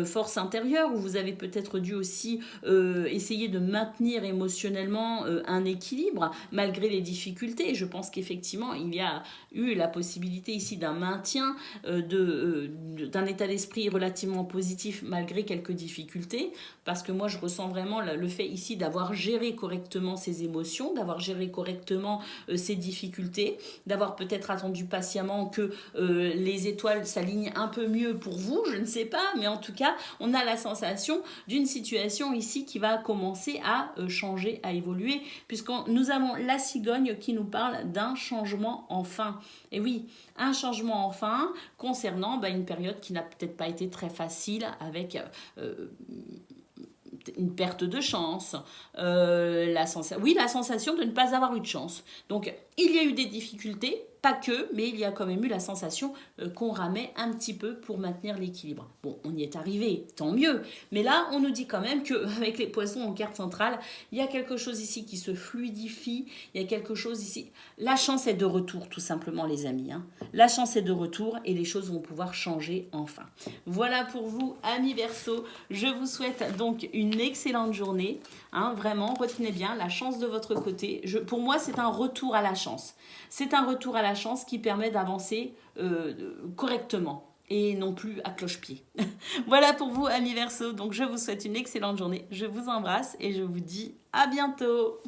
force intérieure, où vous avez peut-être dû aussi essayer de maintenir émotionnellement un équilibre, malgré les difficultés. Je pense qu'effectivement, il y a eu la possibilité ici d'un maintien d'un état d'esprit relativement positif malgré quelques difficultés, parce que moi je ressens vraiment le fait ici d'avoir géré correctement ses émotions, d'avoir géré correctement ses difficultés, d'avoir peut-être attendu patiemment que les étoiles s'alignent un peu mieux pour vous, je ne sais pas, mais en tout cas on a la sensation d'une situation ici qui va commencer à changer, à évoluer, puisque nous avons la cigogne qui nous parle d'un changement enfin. Et oui, un changement enfin concernant une période qui n'a peut-être pas été très facile, avec une perte de chance, la sensation de ne pas avoir eu de chance. Donc il y a eu des difficultés, pas que, mais il y a quand même eu la sensation qu'on ramait un petit peu pour maintenir l'équilibre. Bon, on y est arrivé, tant mieux. Mais là, on nous dit quand même qu'avec les poissons en carte centrale, il y a quelque chose ici qui se fluidifie, il y a quelque chose ici. La chance est de retour, tout simplement, les amis. Hein. La chance est de retour et les choses vont pouvoir changer enfin. Voilà pour vous, amis Verseau. Je vous souhaite donc une excellente journée. Hein, vraiment, retenez bien, la chance de votre côté. Pour moi, c'est un retour à la chance. C'est un retour à la chance qui permet d'avancer correctement et non plus à cloche-pied. Voilà pour vous, amis Verseau. Donc, je vous souhaite une excellente journée. Je vous embrasse et je vous dis à bientôt.